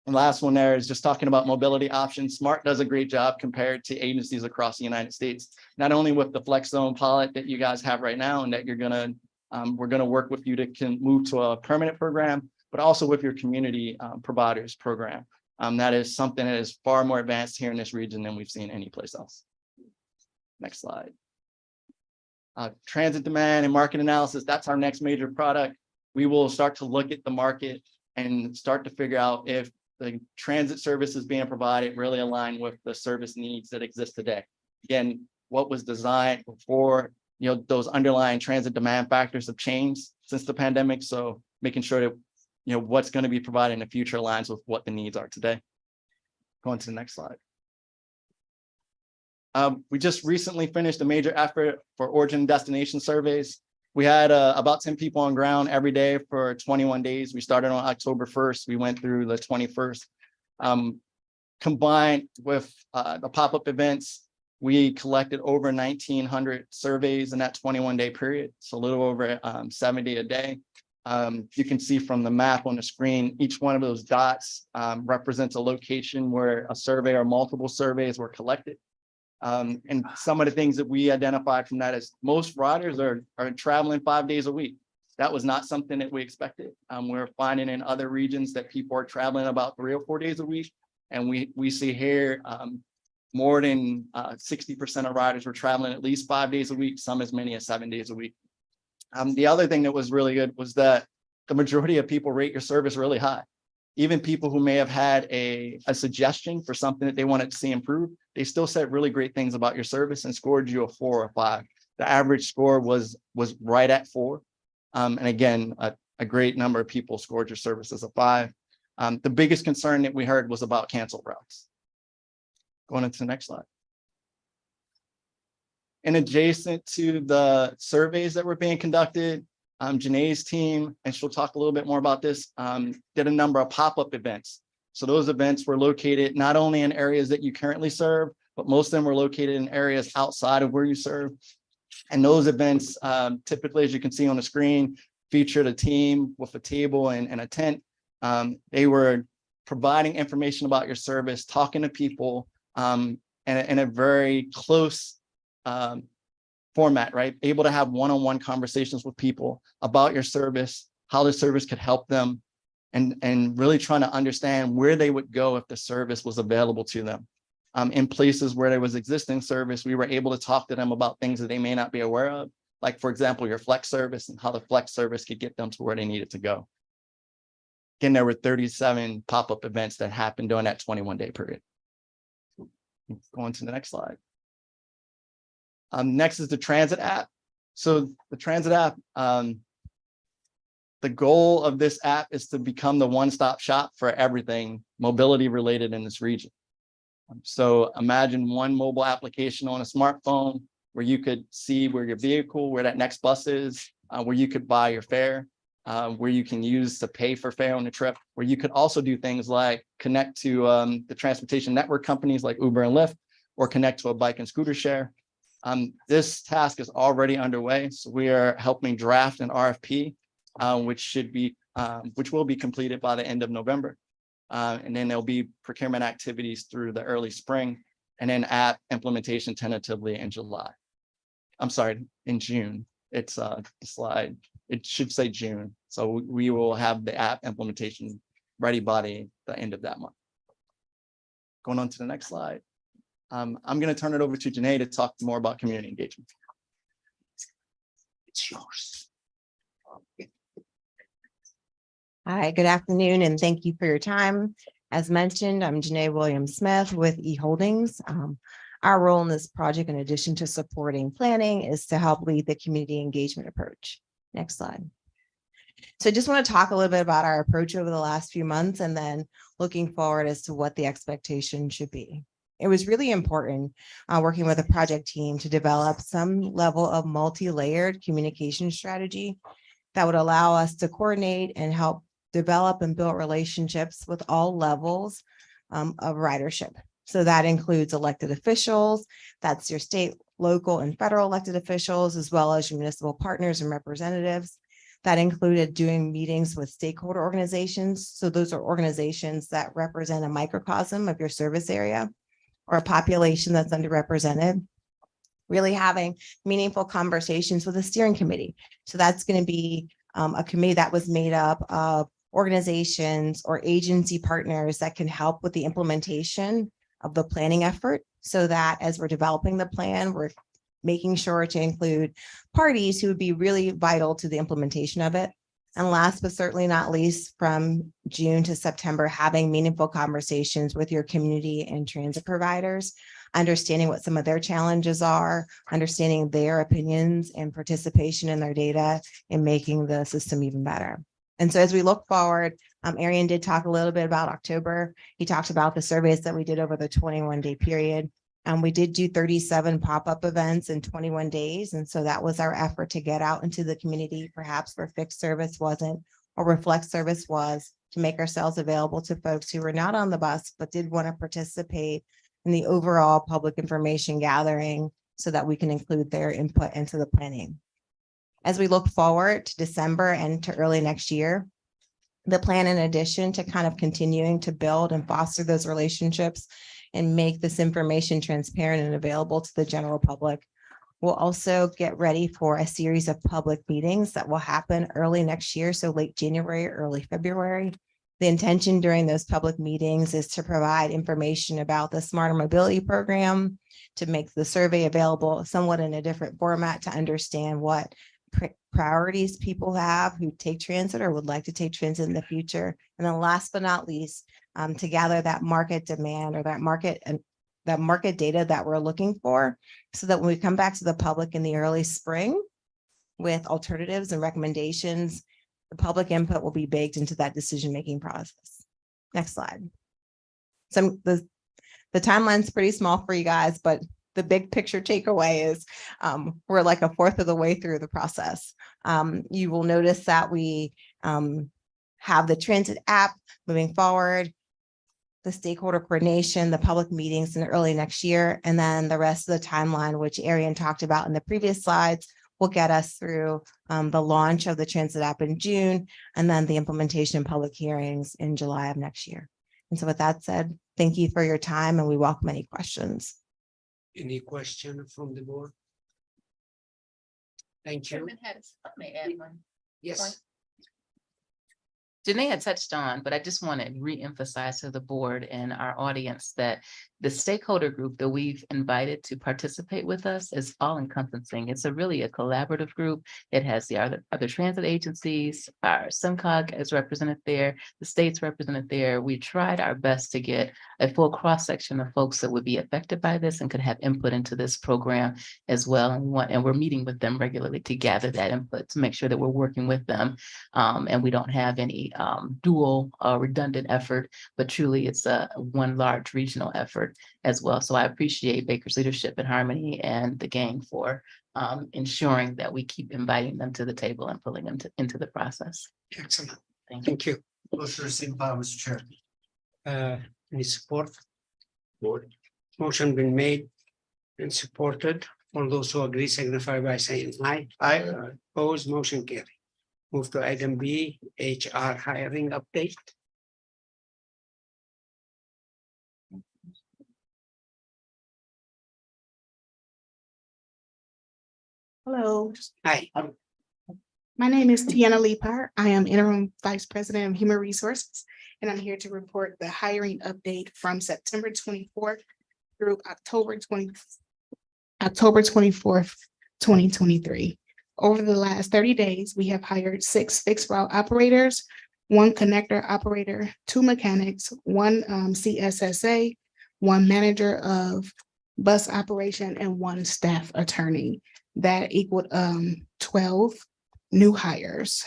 And last one there is just talking about mobility options. SMART does a great job compared to agencies across the United States, not only with the Flex Zone pilot that you guys have right now and that we're gonna work with you to move to a permanent program, but also with your community providers program. That is something that is far more advanced here in this region than we've seen anyplace else. Next slide. Transit demand and market analysis, that's our next major product. We will start to look at the market and start to figure out if the transit services being provided really align with the service needs that exist today. Again, what was designed before, those underlying transit demand factors have changed since the pandemic. So making sure that, what's going to be provided in the future aligns with what the needs are today. Going to the next slide. We just recently finished a major effort for origin and destination surveys. We had about 10 people on ground every day for 21 days. We started on October 1st. We went through the 21st. Combined with the pop-up events, we collected over 1,900 surveys in that 21-day period. So a little over 70 a day. You can see from the map on the screen, each one of those dots represents a location where a survey or multiple surveys were collected. And some of the things that we identified from that is most riders are traveling 5 days a week. That was not something that we expected. We're finding in other regions that people are traveling about 3 or 4 days a week. And we see here more than 60% of riders were traveling at least 5 days a week, some as many as 7 days a week. The other thing that was really good was that the majority of people rate your service really high. Even people who may have had a suggestion for something that they wanted to see improved, they still said really great things about your service and scored you a 4 or 5. The average score was right at 4. And again, a great number of people scored your service as a 5. The biggest concern that we heard was about canceled routes. Going into the next slide. And adjacent to the surveys that were being conducted, Janae's team, and she'll talk a little bit more about this, did a number of pop-up events. So those events were located not only in areas that you currently serve, but most of them were located in areas outside of where you serve. And those events, typically, as you can see on the screen, featured a team with a table and a tent. They were providing information about your service, talking to people in a very close format, right? Able to have one-on-one conversations with people about your service, how the service could help them, and really trying to understand where they would go if the service was available to them. In places where there was existing service, we were able to talk to them about things that they may not be aware of, like, for example, your Flex service and how the Flex service could get them to where they needed to go. Again, there were 37 pop-up events that happened during that 21-day period. Going to the next slide. Next is the transit app. So the transit app, the goal of this app is to become the one-stop shop for everything mobility related in this region. So imagine one mobile application on a smartphone where you could see where your vehicle, where that next bus is, where you could buy your fare, where you can use to pay for fare on the trip, where you could also do things like connect to the transportation network companies like Uber and Lyft, or connect to a bike and scooter share. This task is already underway. So we are helping draft an RFP, which should be which will be completed by the end of November. And then there'll be procurement activities through the early spring, and then app implementation tentatively in July. I'm sorry, in June. It's the slide. It should say June. So we will have the app implementation ready by the end of that month. Going on to the next slide. I'm going to turn it over to Janae to talk more about community engagement. It's yours. Hi, good afternoon, and thank you for your time. As mentioned, I'm Janae Williams-Smith with eHoldings. Our role in this project, in addition to supporting planning, is to help lead the community engagement approach. Next slide. So I just want to talk a little bit about our approach over the last few months and then looking forward as to what the expectation should be. It was really important working with a project team to develop some level of multi-layered communication strategy that would allow us to coordinate and help develop and build relationships with all levels of ridership. So that includes elected officials, that's your state, local, and federal elected officials, as well as your municipal partners and representatives. That included doing meetings with stakeholder organizations. So those are organizations that represent a microcosm of your service area or a population that's underrepresented. Really having meaningful conversations with a steering committee. So that's going to be a committee that was made up of organizations or agency partners that can help with the implementation of the planning effort, so that as we're developing the plan, we're making sure to include parties who would be really vital to the implementation of it. And last but certainly not least, from June to September, having meaningful conversations with your community and transit providers, understanding what some of their challenges are, understanding their opinions and participation in their data, and making the system even better. And so as we look forward, Arian did talk a little bit about October. He talked about the surveys that we did over the 21-day period. We did do 37 pop-up events in 21 days. And so that was our effort to get out into the community, perhaps where fixed service wasn't or where flex service was, to make ourselves available to folks who were not on the bus, but did want to participate in the overall public information gathering so that we can include their input into the planning. As we look forward to December and to early next year, the plan, in addition to kind of continuing to build and foster those relationships and make this information transparent and available to the general public, we'll also get ready for a series of public meetings that will happen early next year, so late January, early February. The intention during those public meetings is to provide information about the Smarter Mobility Program, to make the survey available somewhat in a different format, to understand what priorities people have who take transit or would like to take transit in the future. And then last but not least, to gather that market demand or that market data that we're looking for, so that when we come back to the public in the early spring with alternatives and recommendations, the public input will be baked into that decision-making process. Next slide. So the timeline's pretty small for you guys, but the big picture takeaway is we're like a fourth of the way through the process. You will notice that we have the transit app moving forward, the stakeholder coordination, the public meetings in early next year, and then the rest of the timeline, which Arian talked about in the previous slides, will get us through the launch of the transit app in June, and then the implementation and public hearings in July of next year. And so with that said, thank you for your time, and we welcome any questions. Any question from the board? Thank you. Yes. Janae had touched on, but I just want to re-emphasize to the board and our audience that the stakeholder group that we've invited to participate with us is all encompassing. It's really a collaborative group. It has the other transit agencies, our SEMCOG is represented there, the state's represented there. We tried our best to get a full cross-section of folks that would be affected by this and could have input into this program as well. And we're meeting with them regularly to gather that input to make sure that we're working with them and we don't have any dual redundant effort, but truly it's a one large regional effort as well. So I appreciate Baker's leadership and Harmony and the gang for ensuring that we keep inviting them to the table and pulling them into the process. Excellent. Thank you. Motion received by Mr. Chair. Any support? Board. Motion been made and supported. All those who agree signify by saying aye. Aye. Opposed, motion carried. Move to item B, HR hiring update. Hello, Hi. my name is Tiana Lepar. I am interim vice president of human resources, and I'm here to report the hiring update from September 24th through October 24th, 2023. Over the last 30 days, we have hired 6 fixed route operators, 1 connector operator, 2 mechanics, 1 CSSA, 1 manager of bus operation, and 1 staff attorney. That equaled 12 new hires.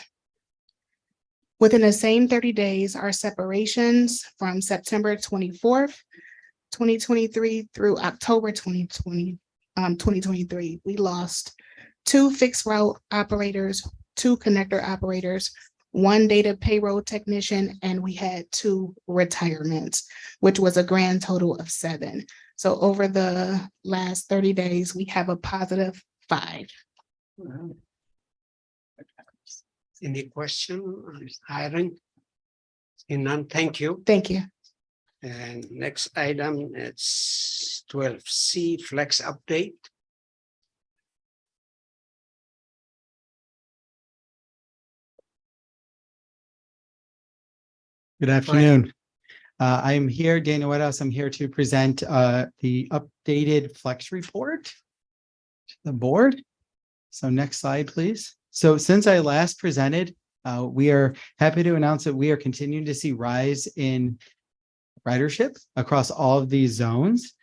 Within the same 30 days, our separations from September 24th, 2023 through October 2023, we lost 2 fixed route operators, 2 connector operators, 1 data payroll technician, and we had 2 retirements, which was a grand total of 7. So over the last 30 days, we have a positive 5. Any question on hiring? Seeing none, thank you. Thank you. And next item, it's 12C flex update. Good afternoon. I'm here, Dana Whitehouse. I'm here to present the updated flex report to the board. So next slide, please. So since I last presented, we are happy to announce that we are continuing to see rise in ridership across all of these zones.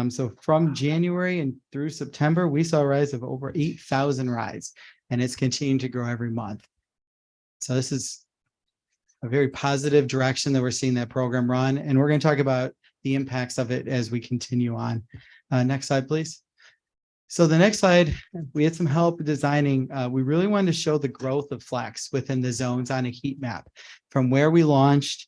So from January and through September, we saw a rise of over 8,000 rides, and it's continuing to grow every month. So this is a very positive direction that we're seeing that program run, and we're going to talk about the impacts of it as we continue on. Next slide, please. So the next slide, we had some help designing. We really wanted to show the growth of flex within the zones on a heat map from where we launched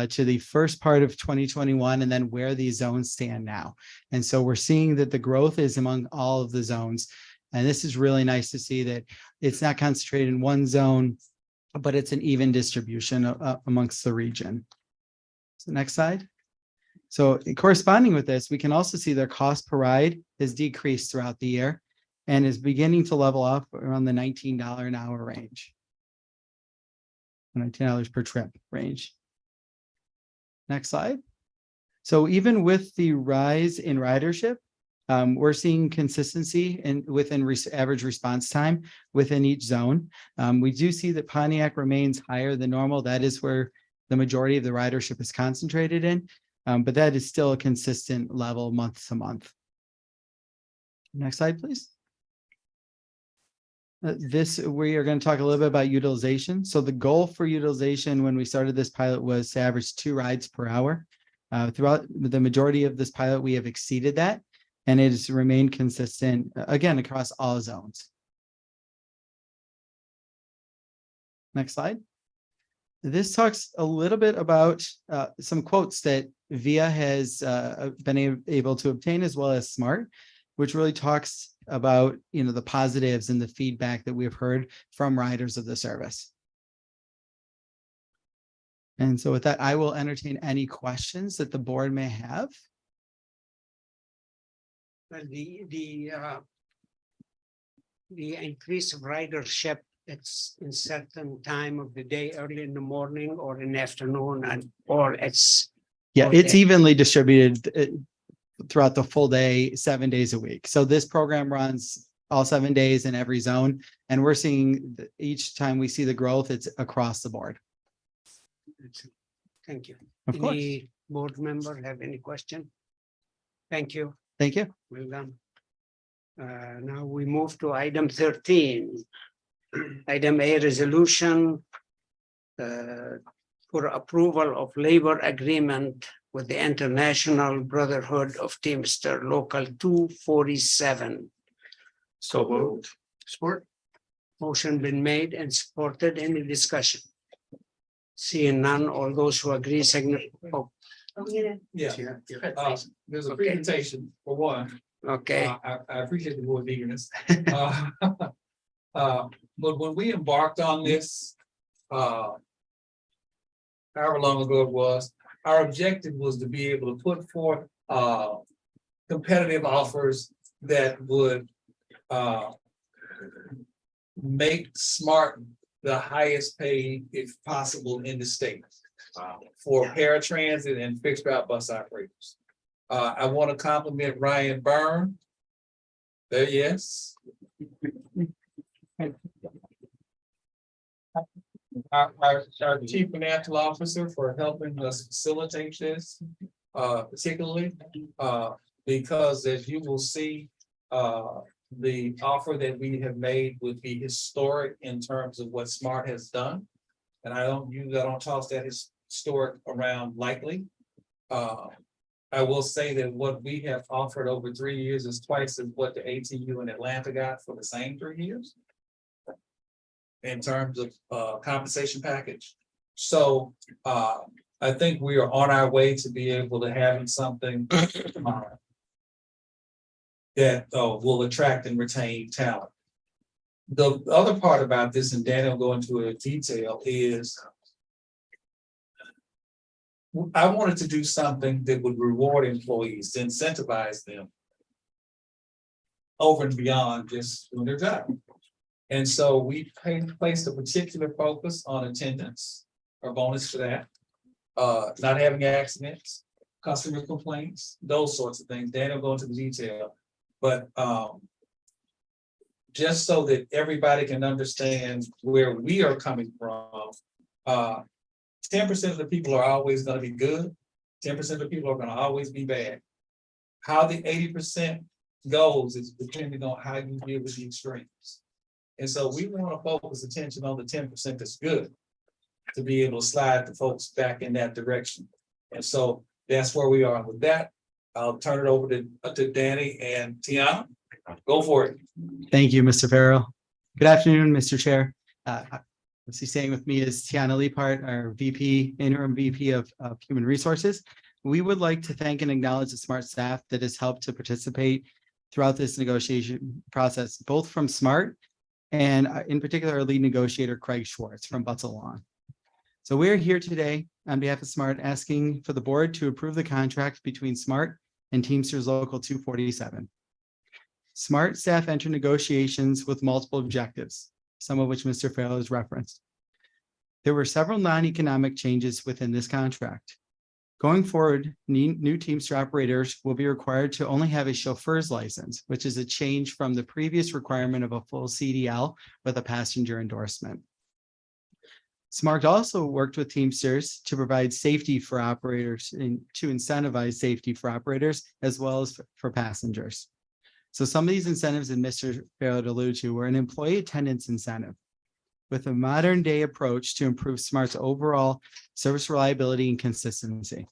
to the first part of 2021, and then where these zones stand now. And so we're seeing that the growth is among all of the zones. And this is really nice to see that it's not concentrated in one zone, but it's an even distribution amongst the region. So next slide. So corresponding with this, we can also see their cost per ride has decreased throughout the year and is beginning to level off around the $19 an hour range. $19 per trip range. Next slide. So even with the rise in ridership, we're seeing consistency within average response time within each zone. We do see that Pontiac remains higher than normal. That is where the majority of the ridership is concentrated in, but that is still a consistent level month to month. Next slide, please. We are going to talk a little bit about utilization. So the goal for utilization when we started this pilot was to average 2 rides per hour. Throughout the majority of this pilot, we have exceeded that, and it has remained consistent, again, across all zones. Next slide. This talks a little bit about some quotes that VIA has been able to obtain, as well as SMART, which really talks about, the positives and the feedback that we've heard from riders of the service. And so with that, I will entertain any questions that the board may have. Well, the increase of ridership, it's in certain time of the day, early in the morning or in the afternoon, or it's. Yeah, it's evenly distributed throughout the full day, 7 days a week. So this program runs all 7 days in every zone, and we're seeing each time we see the growth, it's across the board. Thank you. Of course. Any board member have any question? Thank you. Thank you. Well done. Now we move to item 13. Item A, resolution for approval of labor agreement with the International Brotherhood of Teamster Local 247. So moved. Support. Motion been made and supported. Any discussion? Seeing none, all those who agree, signify. Oh, Yeah, there's a presentation for one. okay. I appreciate the board's eagerness. But when we embarked on this, however long ago it was, our objective was to be able to put forth, competitive offers that would, make SMART the highest paid, if possible, in the state for paratransit and fixed route bus operators. I want to compliment Ryan Byrne. There, yes. Our chief financial officer for helping us facilitate this, particularly, because as you will see, the offer that we have made would be historic in terms of what SMART has done. And I don't toss that historic around lightly. I will say that what we have offered over 3 years is twice as what the ATU in Atlanta got for the same 3 years. In terms of compensation package. So I think we are on our way to be able to having something that will attract and retain talent. The other part about this, and Daniel will go into a detail, is I wanted to do something that would reward employees, to incentivize them over and beyond just doing their job. And so we placed a particular focus on attendance, or bonus for that. Not having accidents, customer complaints, those sorts of things. Daniel will go into the detail. But just so that everybody can understand where we are coming from, 10% of the people are always going to be good. 10% of the people are going to always be bad. How the 80% goes is depending on how you deal with the extremes. And so we want to focus attention on the 10% that's good, to be able to slide the folks back in that direction. And so that's where we are with that. I'll turn it over to Danny and Tiana. Go for it. Thank you, Mr. Farrell. Good afternoon, Mr. Chair. Staying with me is Tiana Leapart, our interim VP of Human Resources. We would like to thank and acknowledge the SMART staff that has helped to participate throughout this negotiation process, both from SMART and in particular, our lead negotiator, Craig Schwartz from Butts Along. So we're here today on behalf of SMART asking for the board to approve the contract between SMART and Teamsters Local 247. SMART staff enter negotiations with multiple objectives, some of which Mr. Farrell has referenced. There were several non-economic changes within this contract. Going forward, new Teamster operators will be required to only have a chauffeur's license, which is a change from the previous requirement of a full CDL with a passenger endorsement. SMART also worked with Teamsters to provide safety for operators and to incentivize safety for operators as well as for passengers. So some of these incentives that Mr. Farrell alluded to were an employee attendance incentive with a modern day approach to improve SMART's overall service reliability and consistency.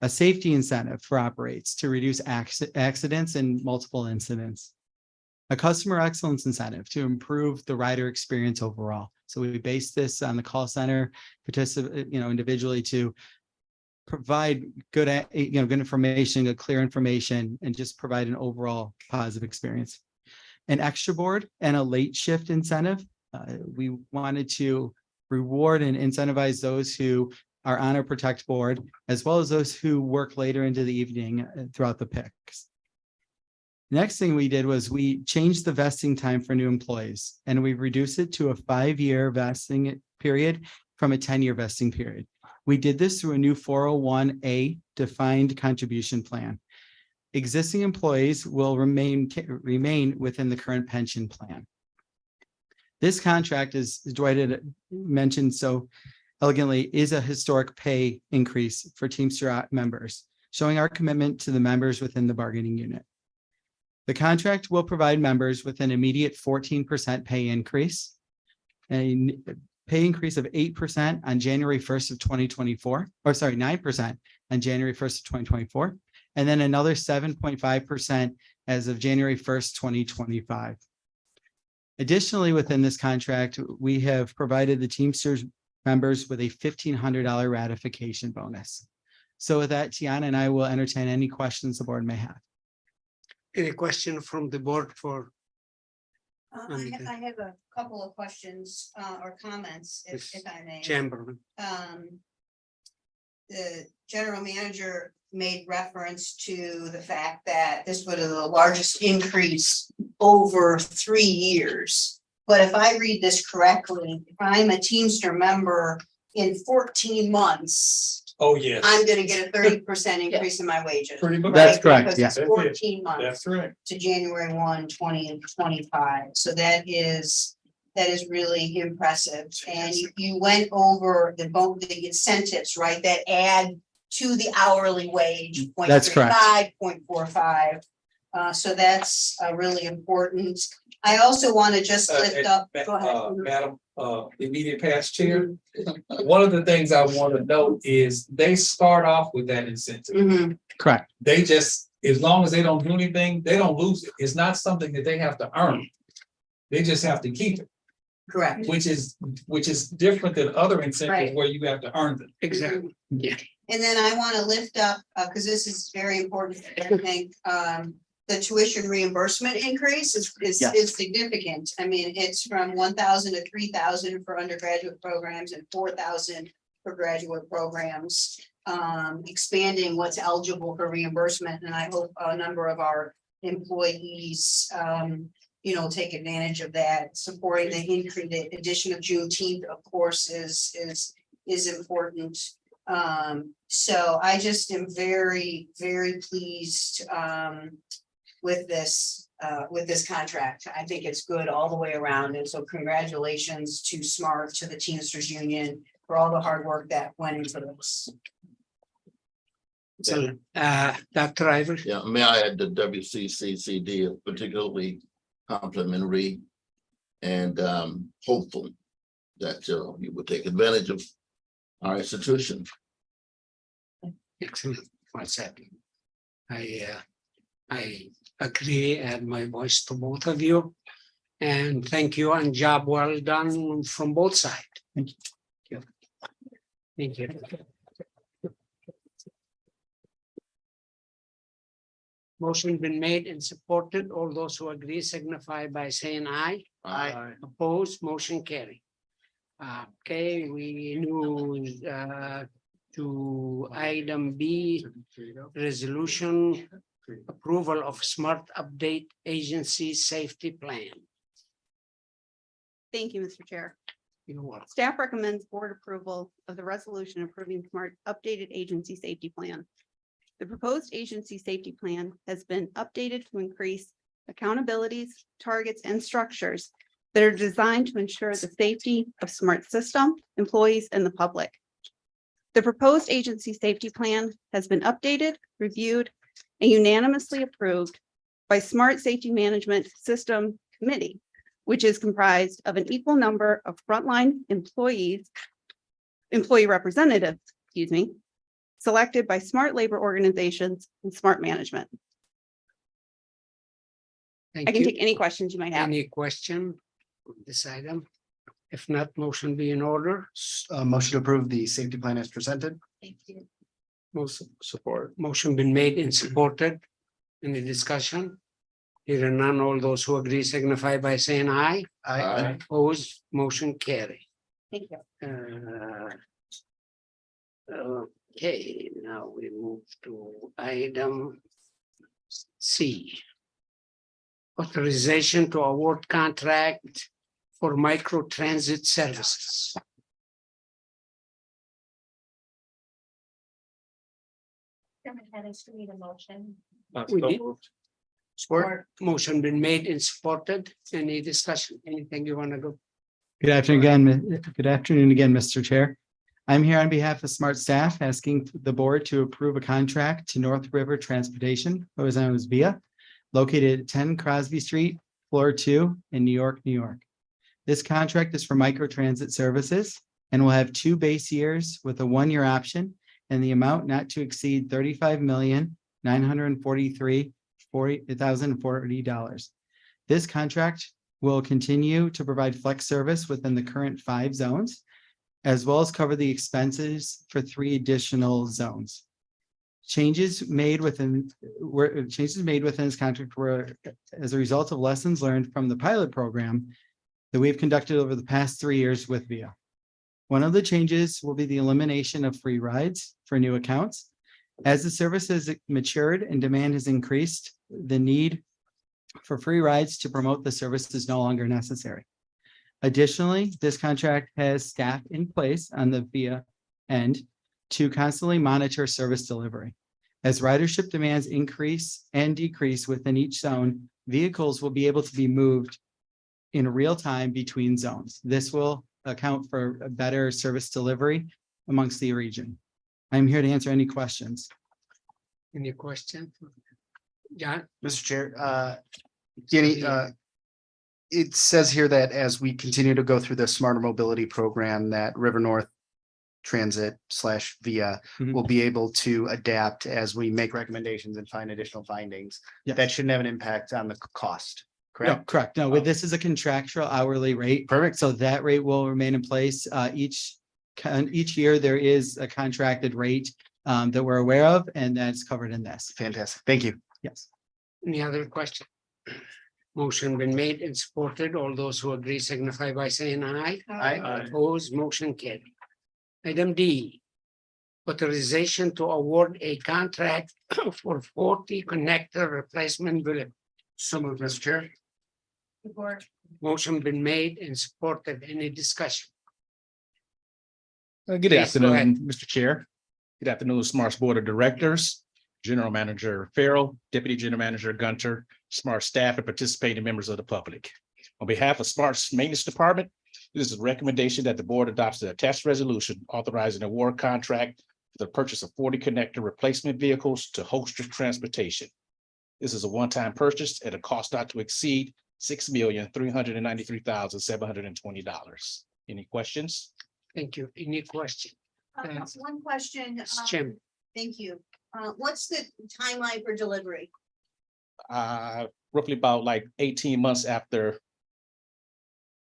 A safety incentive for operators to reduce accidents and multiple incidents. A customer excellence incentive to improve the rider experience overall. So we base this on the call center, individually to provide good information, good clear information, and just provide an overall positive experience. An extra board and a late shift incentive. We wanted to reward and incentivize those who are on our Protect board, as well as those who work later into the evening throughout the picks. Next thing we did was we changed the vesting time for new employees, and we reduced it to a 5-year vesting period from a 10-year vesting period. We did this through a new 401A defined contribution plan. Existing employees will remain within the current pension plan. This contract, as Dwight had mentioned so elegantly, is a historic pay increase for Teamster members, showing our commitment to the members within the bargaining unit. The contract will provide members with an immediate 14% pay increase, a pay increase of 8% on January 1st of 2024, or sorry, 9% on January 1st of 2024, and then another 7.5% as of January 1st, 2025. Additionally, within this contract, we have provided the Teamsters members with a $1,500 ratification bonus. So with that, Tiana and I will entertain any questions the board may have. Any question from the board for I have a couple of questions or comments, if I may. Chamberlain. The general manager made reference to the fact that this would be the largest increase over 3 years. But if I read this correctly, if I'm a Teamster member in 14 months, Oh, yes. I'm gonna get a 30% increase in my wages. Pretty much. That's right? correct, Because yeah. it's 14 months That's right. to January 1, 2025. So that is really impressive. And you went over the incentives, right, that add to the hourly wage. That's correct. 0.45. So that's really important. I also want to just lift up, go ahead. Madam, immediate past chair. One of the things I want to note is they start off with that incentive. Mhm. Correct. They just, as long as they don't do anything, they don't lose it. It's not something that they have to earn. They just have to keep it, Correct. which is different than other incentives Right. where you have to earn them. Exactly. Yeah. And then I want to lift up, because this is very important, I think, the tuition reimbursement increase is Yes. significant. I mean, it's from 1,000 to 3,000 for undergraduate programs and 4,000 for graduate programs. Expanding what's eligible for reimbursement, and I hope a number of our employees take advantage of that. Supporting the increase, the addition of Juneteenth, of course, is important. So I just am very, very pleased with this contract. I think it's good all the way around. And so congratulations to SMART, to the Teamsters Union for all the hard work that went into this. So, Dr. Ivor. Yeah, may I add the WCCCD is particularly complimentary and hopeful that you will take advantage of our institution. Excellent. What's happening? I agree, add my voice to both of you. And thank you, and job well done from both sides. Thank you. Thank you. Motion been made and supported. All those who agree signify by saying aye. Aye. Opposed, motion carry. Okay, we move to item B, resolution approval of SMART update agency safety plan. Thank you, Mr. Chair. You're welcome. Staff recommends board approval of the resolution approving SMART updated agency safety plan. The proposed agency safety plan has been updated to increase accountabilities, targets, and structures that are designed to ensure the safety of SMART system, employees, and the public. The proposed agency safety plan has been updated, reviewed, and unanimously approved by SMART Safety Management System Committee, which is comprised of an equal number of frontline employee representatives, selected by SMART labor organizations and SMART management. Thank I can you. take any questions you might have. Any question on this item? If not, motion be in order. Motion to approve the safety plan as presented. Thank you. Most support. Motion been made and supported. Any discussion? Hearing none, all those who agree signify by saying aye. Aye. Opposed, motion carry. Thank you. Okay, now we move to item C. Authorization to award contract for micro transit services. Need a motion. We need- Support. Motion been made and supported. Any discussion? Anything you want to go? Good afternoon again, Mr. Chair. I'm here on behalf of SMART staff asking the board to approve a contract to North River Transportation, otherwise known as VIA, located at 10 Crosby Street, floor 2 in New York, New York. This contract is for microtransit services and will have 2 base years with a 1-year option and the amount not to exceed $35,943,040. This contract will continue to provide flex service within the current 5 zones, as well as cover the expenses for 3 additional zones. Changes made within this contract were as a result of lessons learned from the pilot program that we've conducted over the past 3 years with VIA. One of the changes will be the elimination of free rides for new accounts. As the service has matured and demand has increased, the need for free rides to promote the service is no longer necessary. Additionally, this contract has staff in place on the VIA end to constantly monitor service delivery. As ridership demands increase and decrease within each zone, vehicles will be able to be moved in real time between zones. This will account for a better service delivery amongst the region. I'm here to answer any questions. Any question? John? Mr. Chair, Danny, it says here that as we continue to go through the Smarter Mobility Program, that River North Transit / VIA will be able to adapt as we make recommendations and find additional findings. Yes. That shouldn't have an impact on the cost, No, correct? correct. No, with this is a contractual hourly rate. Perfect. So that rate will remain in place. Each year, there is a contracted rate that we're aware of, and that's covered in this. Fantastic. Thank you. Yes. Any other question? Motion been made and supported. All those who agree signify by saying aye. Aye. Opposed, motion carried. Item D. Authorization to award a contract for 40 connector replacement bill. So moved, Mr. Chair. Motion been made and supported. Any discussion? Good Please go ahead. afternoon, Mr. Chair. Good afternoon, Smart's Board of Directors, General Manager Farrell, Deputy General Manager Gunter, Smart staff, and participating members of the public. On behalf of Smart's Maintenance Department, this is a recommendation that the board adopts the attached resolution authorizing an award contract for the purchase of 40 connector replacement vehicles to Holster Transportation. This is a one-time purchase at a cost not to exceed $6,393,720. Any questions? Thank you. Any question? One question. Mr. Chairman. Thank you. What's the timeline for delivery? Roughly about like 18 months after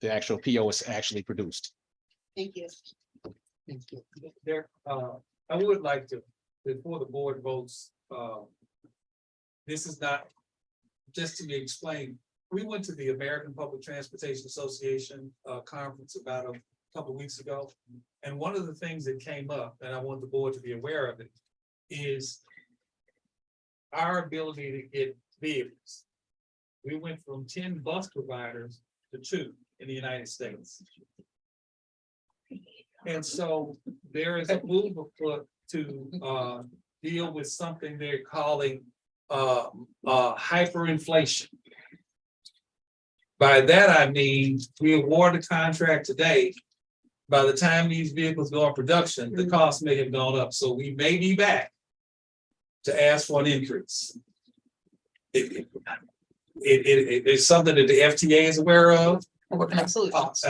the actual PO is actually produced. Thank you. Thank you. There, I would like to, before the board votes, this is not, just to be explained, we went to the American Public Transportation Association conference about a couple of weeks ago. And one of the things that came up, and I want the board to be aware of it, is our ability to get vehicles. We went from 10 bus providers to 2 in the United States. And so there is a move afoot to deal with something they're calling hyperinflation. By that, I mean, we award a contract today. By the time these vehicles go in production, the cost may have gone up. So we may be back to ask for an increase. It's something that the FTA is aware of. Working on solutions.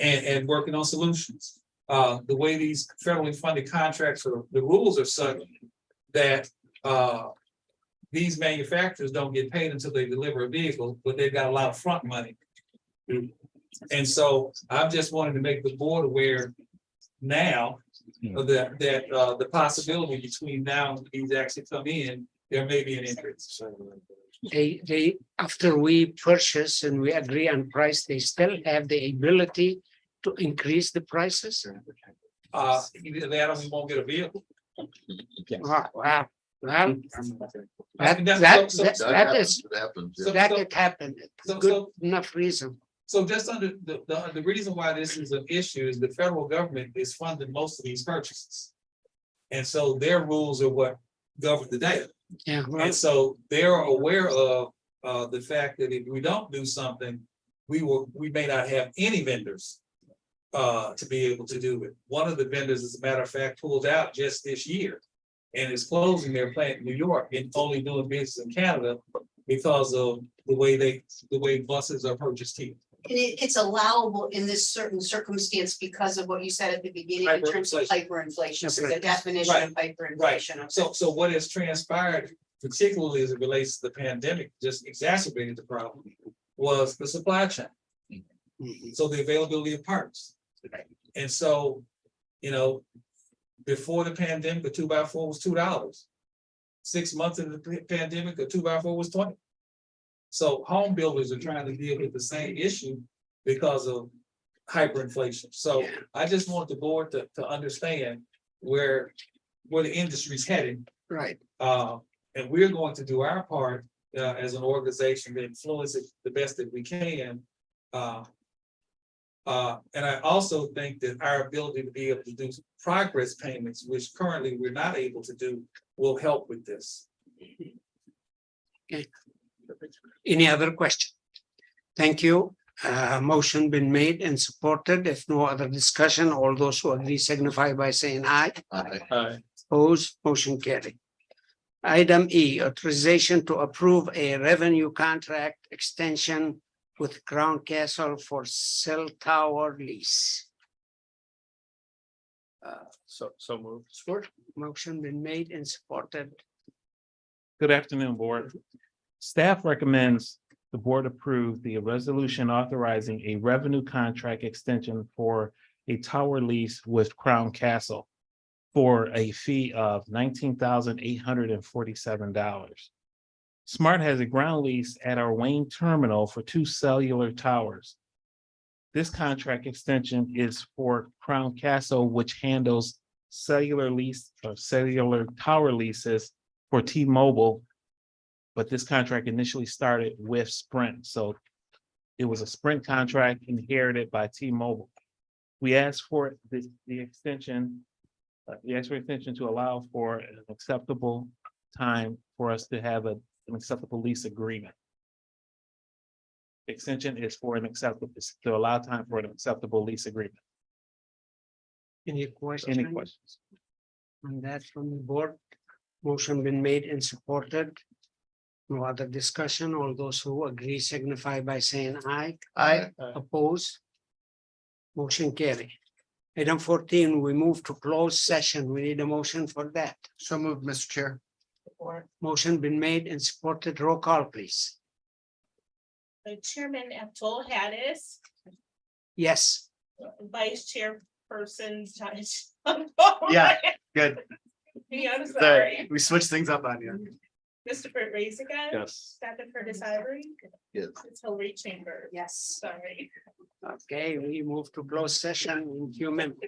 And working on solutions. The way these federally funded contracts are, the rules are such that these manufacturers don't get paid until they deliver a vehicle, but they've got a lot of front money. And so I just wanted to make the board aware now of that the possibility between now and these actually come in, there may be an increase. They, after we purchase and we agree on price, they still have the ability to increase the prices? Either that or we won't get a vehicle. Wow, wow. Well, I mean, that so- could happen. Good enough reason. So just under the reason why this is an issue is the federal government is funding most of these purchases. And so their rules are what govern the data. Yeah. And so they're aware of the fact that if we don't do something, we may not have any vendors to be able to do it. One of the vendors, as a matter of fact, pulled out just this year and is closing their plant in New York and only doing business in Canada because of the way buses are purchased here. And it's allowable in this certain circumstance because of what you said at the beginning in terms of hyperinflation, so the definition of hyperinflation. Right. So what has transpired, particularly as it relates to the pandemic, just exacerbated the problem, was the supply chain. So the availability of parts. And so, before the pandemic, a 2x4 was $2. 6 months into the pandemic, a 2x4 was 20. So home builders are trying to deal with the same issue because of hyperinflation. So I just want the board to understand where the industry's heading. Right. And we're going to do our part as an organization to influence it the best that we can. And I also think that our ability to be able to do progress payments, which currently we're not able to do, will help with this. Okay. Any other question? Thank you. Motion been made and supported. If no other discussion, all those who agree signify by saying aye. Aye. Opposed, motion carried. Item E, authorization to approve a revenue contract extension with Crown Castle for cell tower lease. So moved. Support. Motion been made and supported. Good afternoon, board. Staff recommends the board approve the resolution authorizing a revenue contract extension for a tower lease with Crown Castle for a fee of $19,847. Smart has a ground lease at our Wayne terminal for 2 cellular towers. This contract extension is for Crown Castle, which handles cellular lease or cellular tower leases for T-Mobile. But this contract initially started with Sprint, so it was a Sprint contract inherited by T-Mobile. We asked for the extension. We asked for extension to allow for an acceptable time for us to have an acceptable lease agreement. Extension is for an acceptable, to allow time for an acceptable lease agreement. Any questions? Any questions? On that from the board? Motion been made and supported. No other discussion. All those who agree signify by saying aye. Aye. Oppose. Motion carry. Item 14, we move to closed session. We need a motion for that. So moved, Mr. Chair. Motion been made and supported. Roll call, please. Chairman Abdul Haddis, Yes. Vice Chairperson. Yeah, good. I'm sorry. We switched things up on you. Mr. Bert Razigan. Yes. Dr. Curtis Ivory. Yes. It's Hillary Chambers. Yes. Sorry. Okay, we move to closed session in few minutes.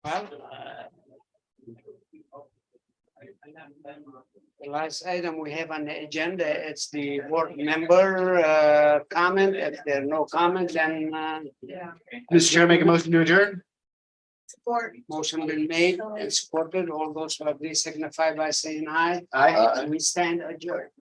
Well, the last item we have on the agenda, it's the board member comment. If there are no comments, then Mr. Chair, make a motion to adjourn. Support. motion been made and supported. All those who agree signify by saying aye. Aye. And we stand adjourned.